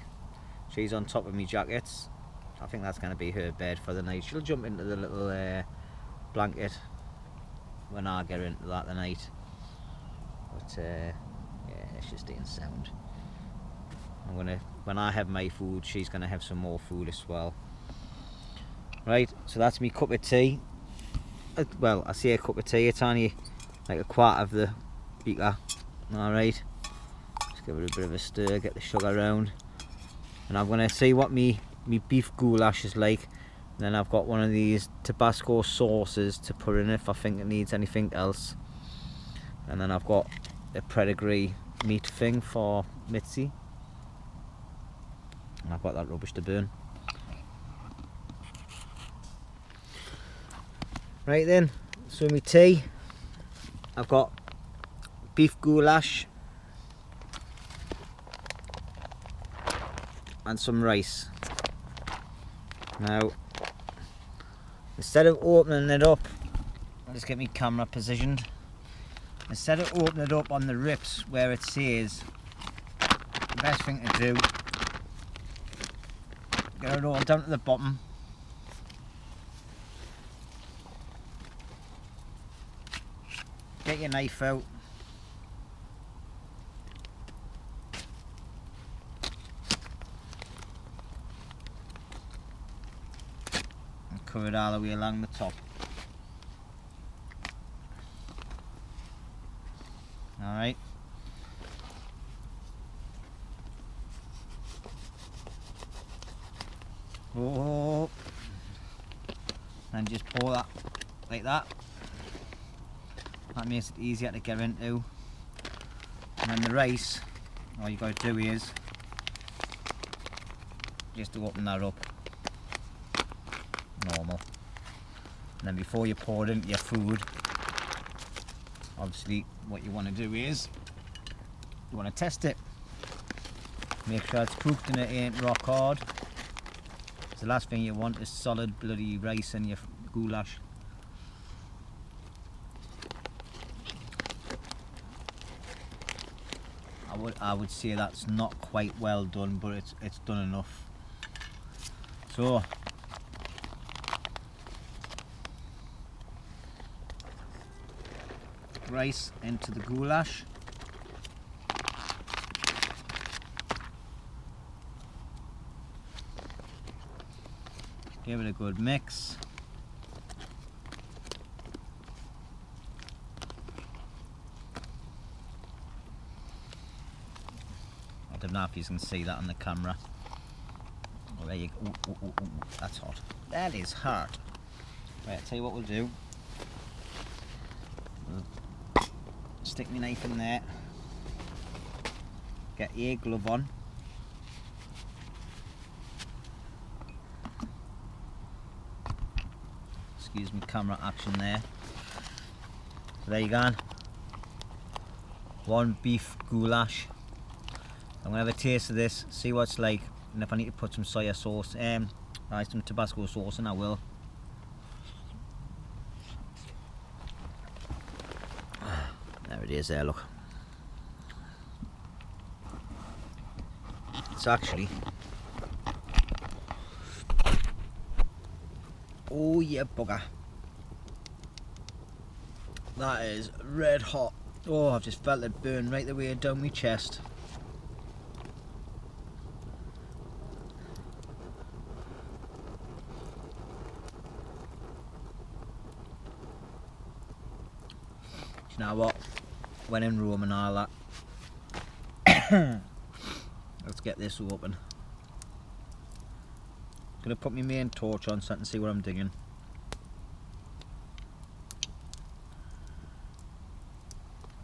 she's on top of me jackets. I think that's going to be her bed for the night. She'll jump into the little blanket when I get into that tonight. But yeah, she's staying sound. When I have my food, she's gonna have some more food as well. Right, so that's me cup of tea. Well, I say a cup of tea, it's only like a quarter of the beaker. Alright, just give it a bit of a stir, get the sugar around. And I'm gonna see what me beef goulash is like. And then I've got one of these Tabasco sauces to put in if I think it needs anything else. And then I've got a pedigree meat thing for Mitzy. And I've got that rubbish to burn. Right then, so my tea, I've got beef goulash and some rice. Now, instead of opening it up, I'll just get my camera positioned. Instead of opening it up on the rips where it says, the best thing to do, get it all down to the bottom. Get your knife out. And cut it all the way along the top. Alright. Oh. And just pour that like that. That makes it easier to get into. And then the rice, all you got to do is just to open that up, normal. And then before you pour it into your food, obviously what you want to do is you want to test it. Make sure it's cooked and it ain't rock hard. So the last thing you want is solid bloody rice in your goulash. I would say that's not quite well done, but it's done enough. So rice into the goulash. Give it a good mix. I don't know if you can see that on the camera. Oh, there you go. Ooh, that's hot. That is hot. Right, I'll tell you what we'll do. We'll stick my knife in there. Get your glove on. Excuse me, camera action there. So there you go. One beef goulash. I'm gonna have a taste of this, see what it's like, and if I need to put some soya sauce, some Tabasco sauce in, I will. There it is there, look. It's actually, oh yeah bugger, that is red hot. Oh, I've just felt it burn right the way down my chest. You know what, when in Rome and all that, let's get this open. Gonna put my main torch on so I can see what I'm digging.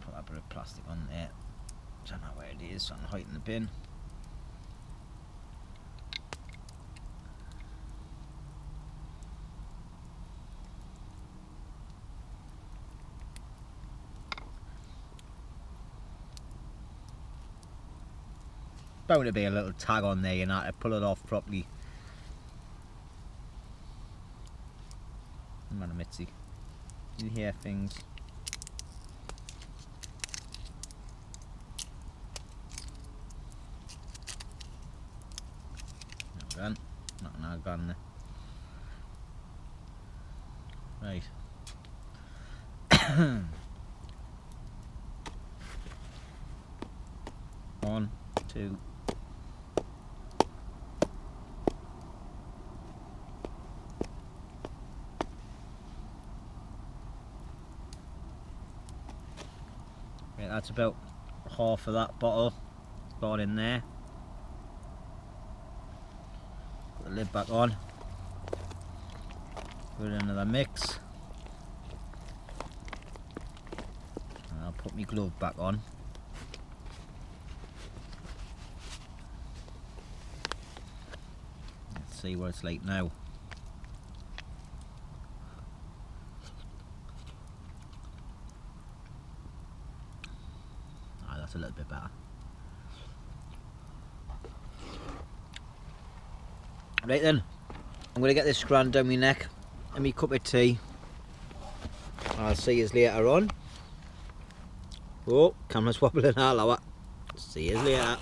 Put that bit of plastic on there, don't know where it is, so I can hide in the bin. bound to be a little tag on there, you know, to pull it off properly. Come on, Mitzy. You hear things. Not gone there. Right. 1, 2. Right, that's about half of that bottle gone in there. Put the lid back on. Put it into the mix. And I'll put my glove back on. Let's see what it's like now. Ah, that's a little bit better. Right then, I'm going to get this strand down my neck and my cup of tea. I'll see you later on. Oh, camera's wobbling all over. See you later.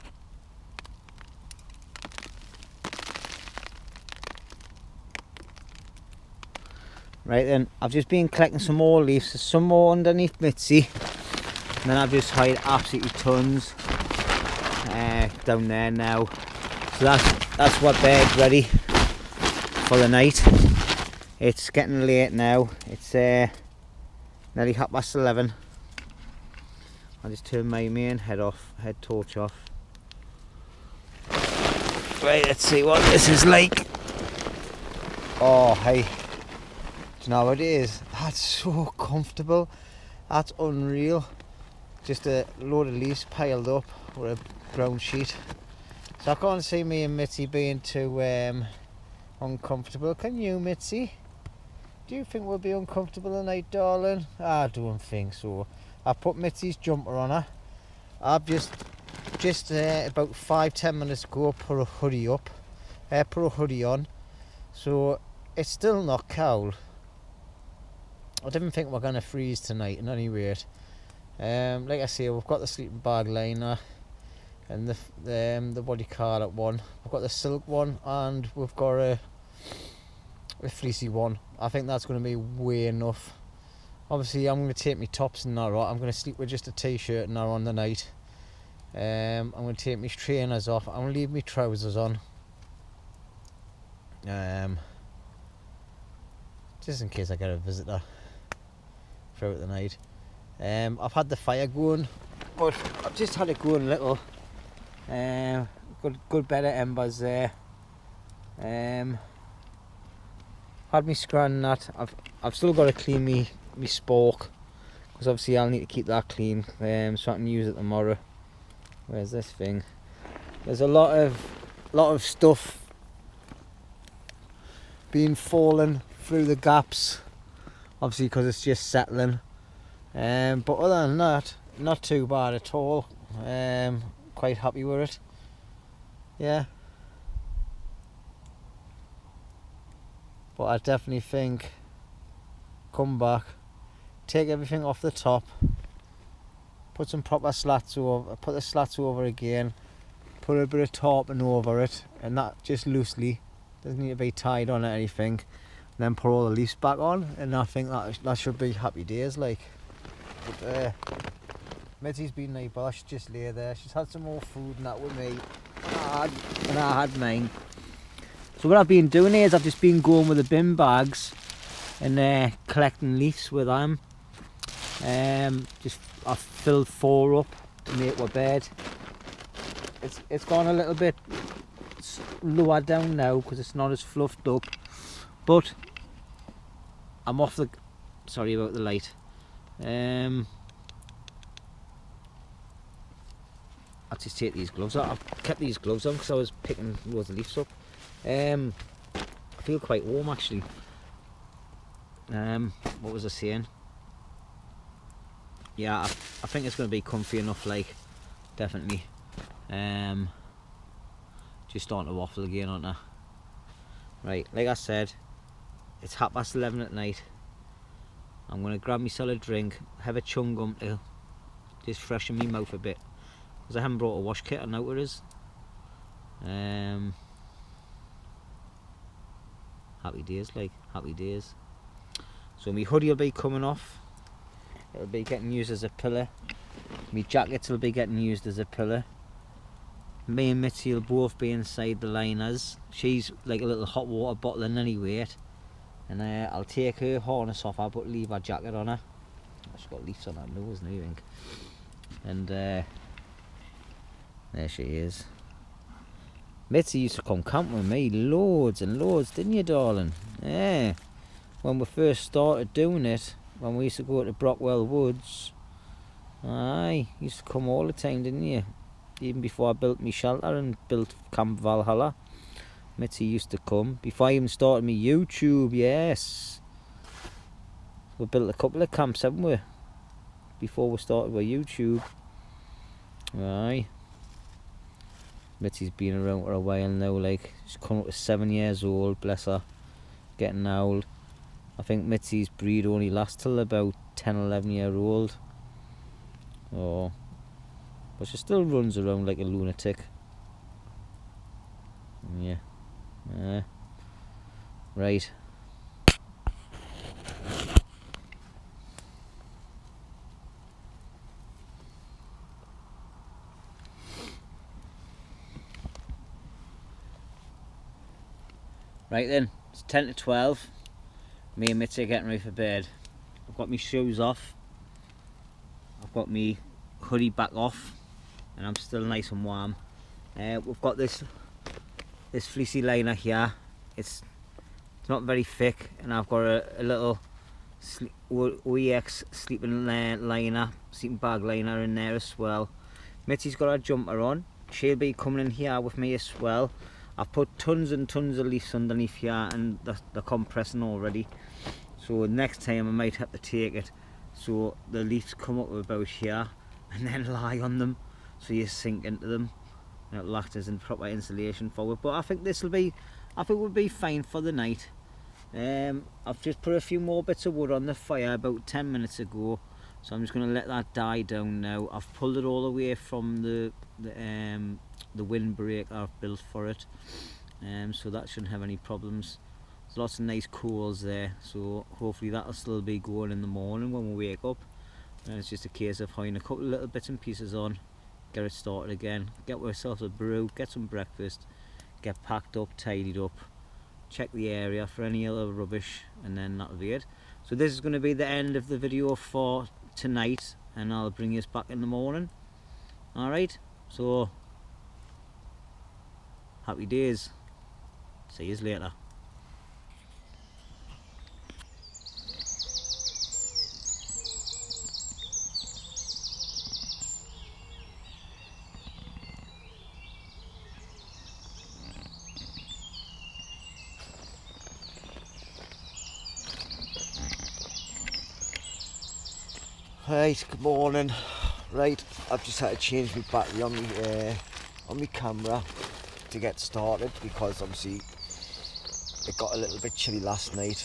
Right then, I've just been collecting some more leaves. There's some more underneath Mitzy. And then I've just hired absolutely tons down there now. So that's what bed's ready for the night. It's getting late now. It's nearly 11:30. I'll just turn my main head torch off. Right, let's see what this is like. Oh, hey. Do you know what it is? That's so comfortable. That's unreal. Just a load of leaves piled up with a brown sheet. So I can't see me and Mitzy being too uncomfortable. Can you, Mitzy? Do you think we'll be uncomfortable tonight, darling? I don't think so. I put Mitzy's jumper on her. I've just about 5-10 minutes ago put a hoodie on. So it's still not cold. I didn't think we're gonna freeze tonight in any rate. Like I say, we've got the sleeping bag liner and the body card one. We've got the silk one and we've got a fleecy one. I think that's going to be way enough. Obviously I'm going to take my tops and that off. I'm going to sleep with just a t-shirt and that on the night. I'm going to take my trainers off. I'm going to leave my trousers on. Just in case I get a visitor throughout the night. I've had the fire going, but I've just had it going a little. Good bed of embers there. Had me scran that. I've still got to clean me spork, because obviously I'll need to keep that clean, so I can use it tomorrow. Where's this thing? There's a lot of stuff being fallen through the gaps, obviously because it's just settling. But other than that, not too bad at all. Quite happy with it. Yeah. But I definitely think come back, take everything off the top, put some proper slats over, put the slats over again, put a bit of tarping over it, and that just loosely, doesn't need to be tied on or anything, and then put all the leaves back on, and I think that should be happy days like. But Mitzy's been neighbour, she just lay there, she's had some more food and that with me, and I had mine. So what I've been doing is I've just been going with the bin bags and collecting leaves with them. I've filled 4 up to make my bed. It's gone a little bit lower down now because it's not as fluffed up. But I'm off the. Sorry about the light. I'll just take these gloves off. I've kept these gloves on because I was picking loads of leaves up. I feel quite warm actually. What was I saying? Yeah, I think it's going to be comfy enough, like, definitely. Just starting to waffle again, aren't I? Right, like I said, it's 11:30 at night. I'm going to grab myself a drink, have a chewing gum to just freshen my mouth a bit, because I haven't brought a wash kit. I know it is. Happy days, like, happy days. So my hoodie will be coming off. It'll be getting used as a pillow. My jackets will be getting used as a pillow. Me and Mitzy will both be inside the liners. She's like a little hot water bottle in any weight. And I'll take her harness off her, but leave her jacket on her. She's got leaves on her nose now, I think. And there she is. Mitzy used to come camp with me loads and loads, didn't you, darling? Yeah. When we first started doing it, when we used to go to Brockwell Woods, aye, you used to come all the time, didn't you? Even before I built my shelter and built Camp Valhalla, Mitzy used to come. Before I even started my YouTube, yes. We built a couple of camps, haven't we? Before we started with YouTube. Aye. Mitzy's been around for a while now, like, she's come up to 7 years old, bless her. Getting old. I think Mitzy's breed only lasts till about 10-11-year-old. Oh. But she still runs around like a lunatic. Yeah. Right. Right then, it's 10 to 12. Me and Mitzy are getting ready for bed. I've got my shoes off. I've got my hoodie back off. And I'm still nice and warm. We've got this fleecy liner here. It's not very thick, and I've got a little OEX sleeping bag liner in there as well. Mitzy's got her jumper on. She'll be coming in here with me as well. I've put tons and tons of leaves underneath here, and they're compressing already. So next time I might have to take it so the leaves come up about here and then lie on them, so you sink into them. And it'll act as in proper insulation for it. But I think we'll be fine for the night. I've just put a few more bits of wood on the fire about 10 minutes ago, so I'm just going to let that die down now. I've pulled it all away from the windbreak I've built for it, so that shouldn't have any problems. There's lots of nice coals there, so hopefully that'll still be going in the morning when we wake up. And it's just a case of hiding a couple of little bits and pieces on, get it started again, get ourselves a brew, get some breakfast, get packed up, tidied up, check the area for any other rubbish, and then that'll be it. So this is going to be the end of the video for tonight, and I'll bring you back in the morning. Alright, so happy days. See you later. Right, good morning. Right, I've just had to change my battery on my camera to get started, because obviously it got a little bit chilly last night.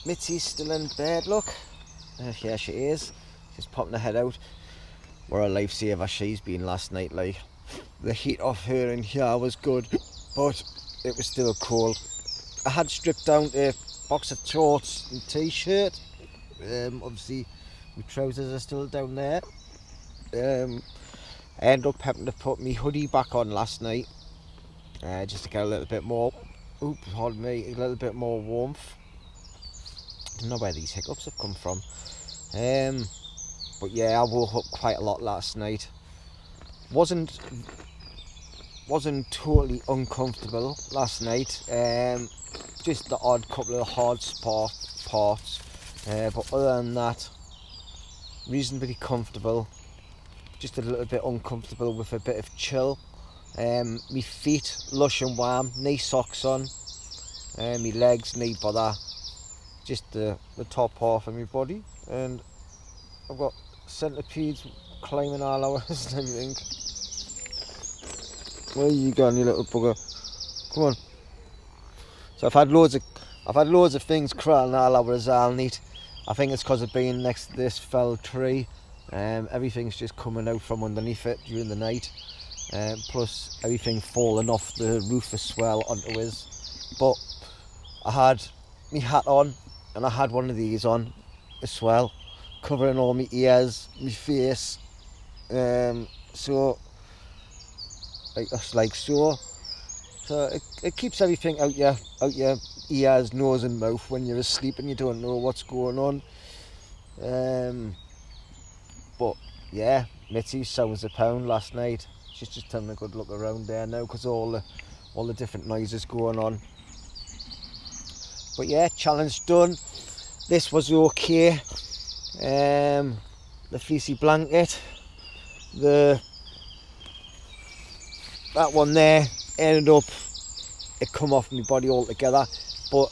Mitzy's still in bed, look. Here she is. She's popping her head out. What a lifesaver she's been last night, like. The heat off her in here was good, but it was still cold. I had stripped down to a box of shorts and t-shirt. Obviously my trousers are still down there. I ended up having to put my hoodie back on last night, just to get a little bit more, pardon me, a little bit more warmth. I don't know where these hiccups have come from. But yeah, I woke up quite a lot last night. Wasn't totally uncomfortable last night. Just the odd couple of hard parts. But other than that, reasonably comfortable. Just a little bit uncomfortable with a bit of chill. My feet lush and warm, knee socks on. My legs need bother. Just the top half of my body, and I've got centipedes climbing all over us and everything. Where you going, you little bugger? Come on. So I've had loads of things crawling all over as I'll need. I think it's because of being next to this fell tree. Everything's just coming out from underneath it during the night. Plus everything falling off the roof as well onto us. But I had my hat on and I had one of these on as well, covering all my ears, my face. So like so. So it keeps everything out your ears, nose and mouth when you're asleep and you don't know what's going on. But yeah, Mitzy sounds a pound last night. She's just having a good look around there now because all the different noises going on. But yeah, challenge done. This was okay. The fleecy blanket, that one there ended up, it come off my body altogether, but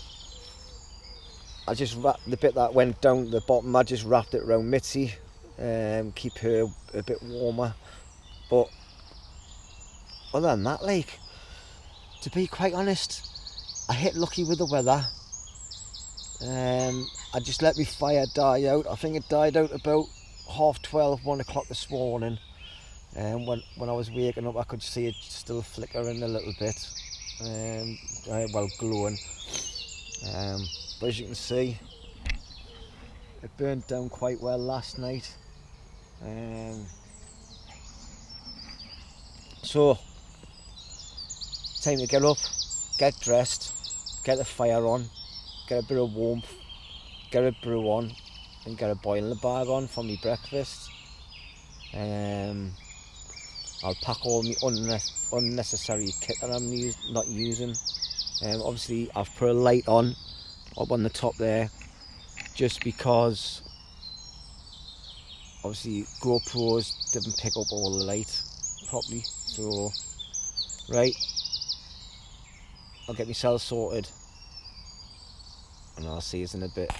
I just wrapped the bit that went down to the bottom, I just wrapped it around Mitzy, keep her a bit warmer. But other than that, like, to be quite honest, I hit lucky with the weather. I just let my fire die out. I think it died out about 12:30, 1 o'clock this morning. And when I was waking up, I could see it still flickering a little bit, well, glowing. But as you can see, it burned down quite well last night. So, time to get up, get dressed, get the fire on, get a bit of warmth, get a brew on, and get a boiling bag on for my breakfast. I'll pack all my unnecessary kit that I'm not using. Obviously I've put a light on up on the top there just because obviously GoPros didn't pick up all the light properly. So right, I'll get myself sorted and I'll see you in a bit.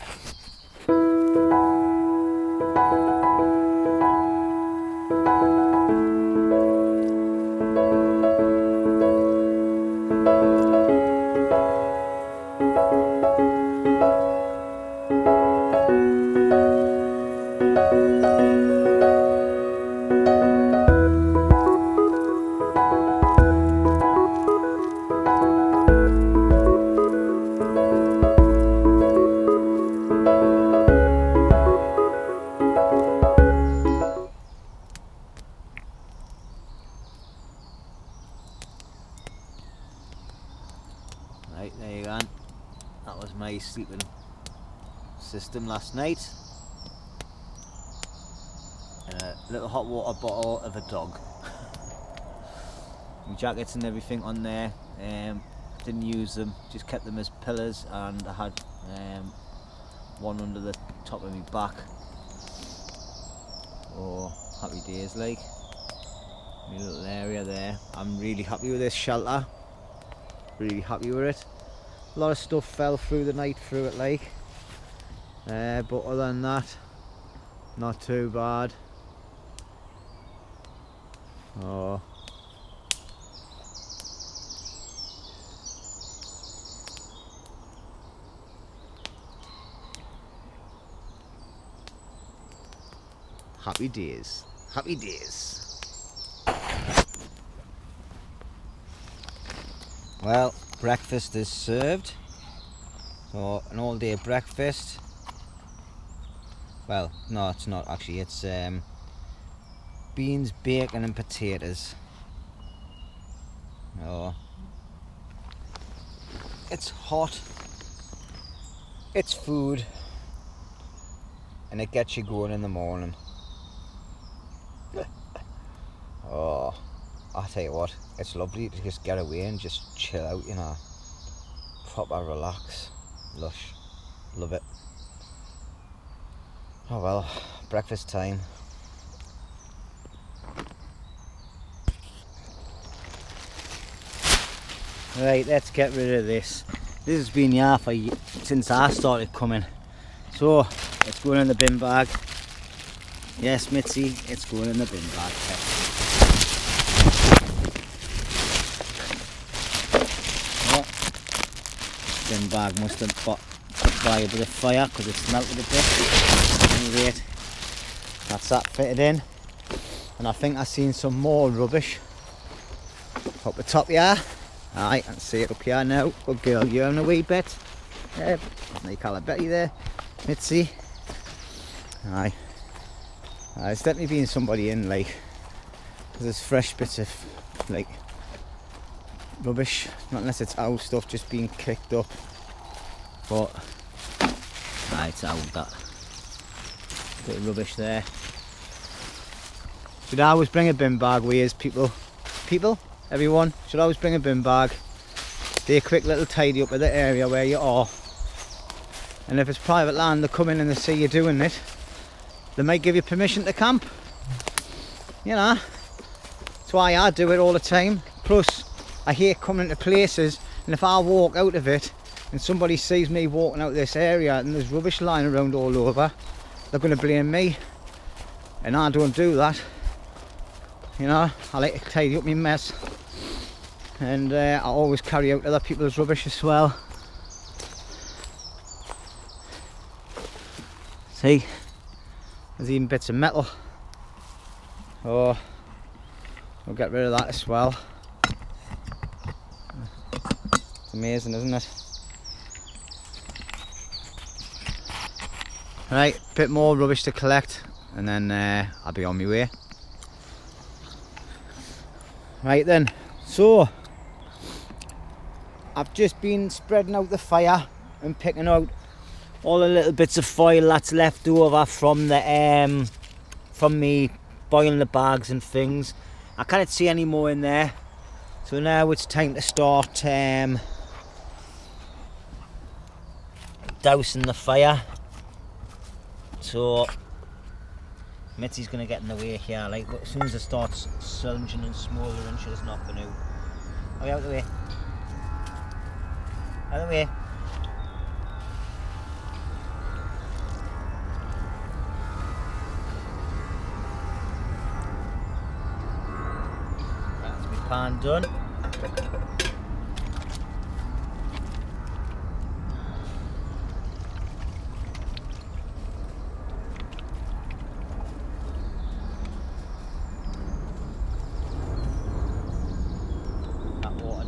Right, there you go. That was my sleeping system last night. And a little hot water bottle of a dog. My jackets and everything on there. Didn't use them, just kept them as pillars, and I had one under the top of my back. Oh, happy days, like. My little area there. I'm really happy with this shelter. Really happy with it. A lot of stuff fell through the night through it, like, but other than that, not too bad. Oh, happy days, happy days. Well, breakfast is served. So an all day breakfast. Well, no, it's not actually. It's beans, bacon and potatoes. Oh, it's hot. It's food. And it gets you going in the morning. Oh, I'll tell you what, it's lovely to just get away and just chill out, you know. Proper relax. Lush. Love it. Oh well, breakfast time. Right, let's get rid of this. This has been here for since I started coming. So, it's going in the bin bag. Yes, Mitzy, it's going in the bin bag. bin bag must have got by a bit of fire because it's melted a bit. Anyway, that's that fitted in. And I think I've seen some more rubbish up the top here. Aye, I can see it up here now. Good girl, you're on a wee bit. Yeah, you call it Betty there. Mitzy. Aye. It's definitely been somebody in, like, there's fresh bits of, like, rubbish. Not unless it's old stuff just being kicked up. But, aye, it's old, that. Bit of rubbish there. Should I always bring a bin bag with us, people? People? Everyone? Should always bring a bin bag. Do a quick little tidy up of the area where you are. And if it's private land, they come in and they see you doing it. They might give you permission to camp. You know. That's why I do it all the time. Plus, I hate coming into places, and if I walk out of it and somebody sees me walking out this area and there's rubbish lying around all over, they're going to blame me. And I don't do that. You know, I like to tidy up my mess. And I always carry out other people's rubbish as well. See, there's even bits of metal. Oh, we'll get rid of that as well. It's amazing, isn't it? Right, bit more rubbish to collect, and then I'll be on my way. Right then, so I've just been spreading out the fire and picking out all the little bits of foil that's left over from the from me boiling the bags and things. I can't see any more in there, so now it's time to start dousing the fire. So Mitzy's gonna get in the way here, like as soon as it starts slunging and smouldering, she's not gonna. Oh, out of the way. Out of the way. That's my pan done.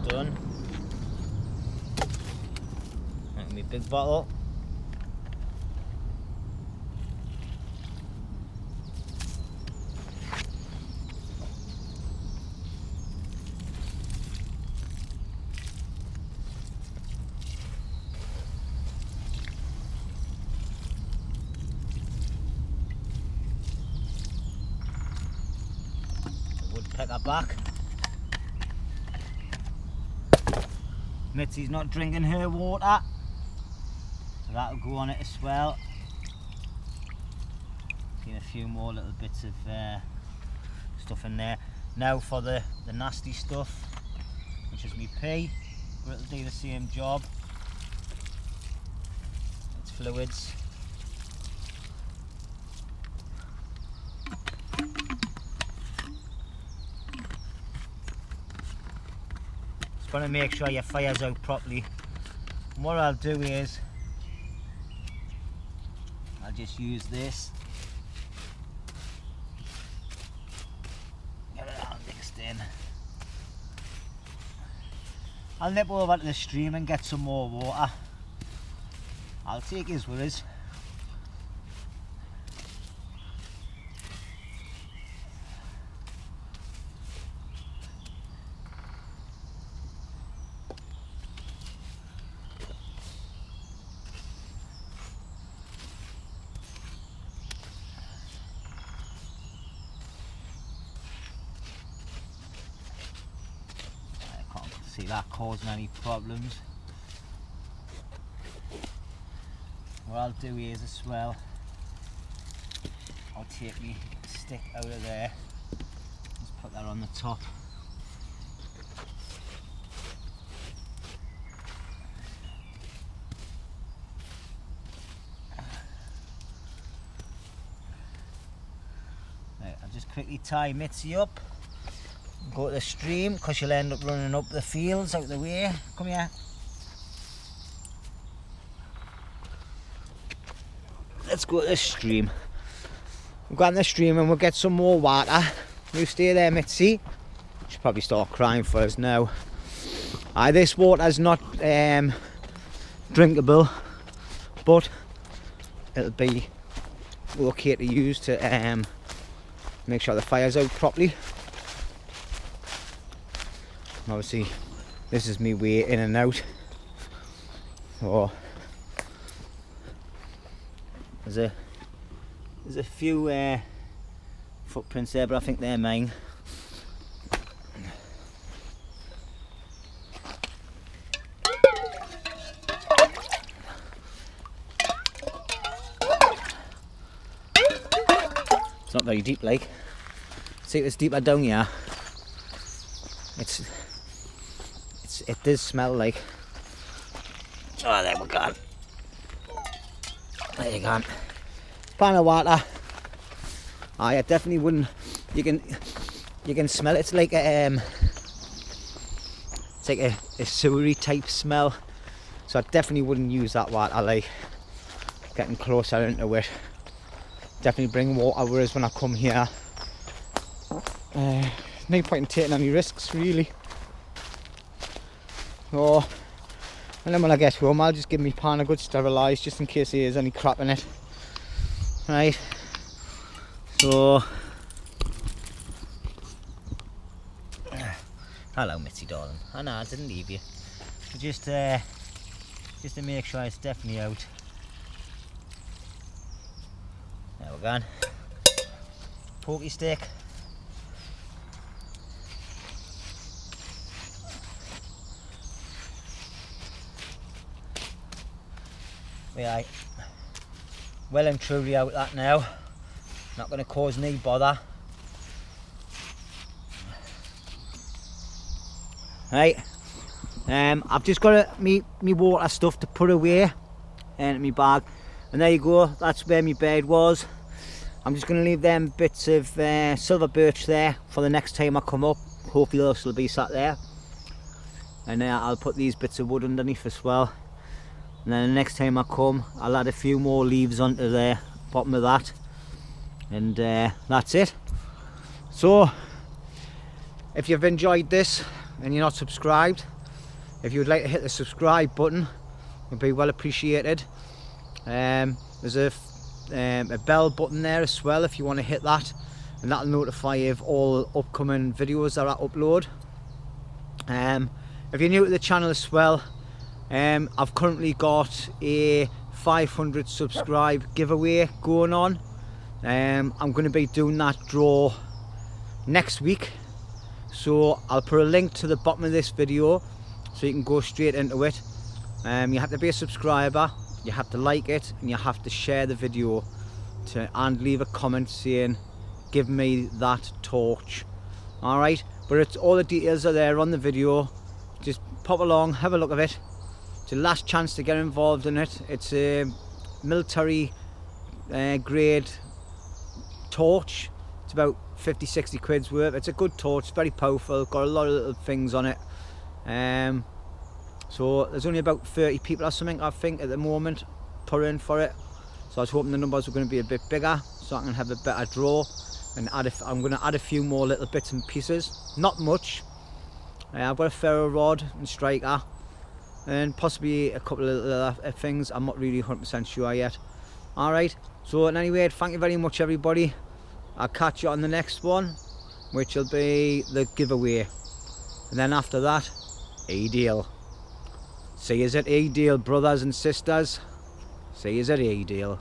Done. Make me a big bottle. Woodpecker back. Mitzy's not drinking her water, so that'll go on it as well. Get a few more little bits of stuff in there. Now for the nasty stuff, which is me pee, but it'll do the same job. It's fluids. Got to make sure your fire's out properly. And what I'll do is I'll just use this, get it all mixed in. I'll nip over to the stream and get some more water. I'll take his with us. See that causing any problems. What I'll do is as well, I'll take my stick out of there, just put that on the top. Right, I'll just quickly tie Mitzy up. Go to the stream because you'll end up running up the fields out the way. Come here. let's go to the stream. We'll go in the stream and we'll get some more water. You stay there, Mitzy. She'll probably start crying for us now. This water's not drinkable, but it'll be okay to use to make sure the fire's out properly. Obviously, this is me way in and out. Oh, there's a few footprints there, but I think they're mine. It's not very deep, like. See if it's deeper down here. It does smell like. Oh, there we go. There you go. Pan of water. I definitely wouldn't. You can smell it. It's like a sewery type smell. So I definitely wouldn't use that water. Like getting closer into it. Definitely bring water with us when I come here. No point in taking any risks, really. Oh, and then when I get home, I'll just give my pan a good sterilise, just in case there is any crap in it. Right. So, hello, Mitzy, darling. I know I didn't leave you. Just to make sure it's definitely out. There we're going. Pokey stick. We are well and truly out that now. Not going to cause any bother. Right. I've just got me water stuff to put away in my bag. And there you go, that's where my bed was. I'm just going to leave them bits of silver birch there for the next time I come up. Hopefully they'll still be sat there. And I'll put these bits of wood underneath as well. And then the next time I come, I'll add a few more leaves onto the bottom of that. And that's it. So, if you've enjoyed this and you're not subscribed, if you would like to hit the subscribe button, it would be well appreciated. There's a bell button there as well if you want to hit that, and that'll notify you of all upcoming videos that I upload. If you're new to the channel as well, I've currently got a 500 subscribe giveaway going on. I'm going to be doing that draw next week, so I'll put a link to the bottom of this video so you can go straight into it. You have to be a subscriber, you have to like it, and you have to share the video and leave a comment saying give me that torch. Alright, but it's all the details are there on the video. Just pop along, have a look at it. It's your last chance to get involved in it. It's a military grade torch. It's about 50-60 quid's worth. It's a good torch, very powerful, got a lot of little things on it. So there's only about 30 people or something, I think, at the moment put in for it. So I was hoping the numbers were going to be a bit bigger so I can have a better draw, and I'm going to add a few more little bits and pieces. Not much. I've got a ferro rod and striker and possibly a couple of other things. I'm not really 100% sure yet. Alright, so anyway, thank you very much everybody. I'll catch you on the next one, which will be the giveaway. And then after that, E-deal. See yous at E-deal, brothers and sisters. See yous at E-deal.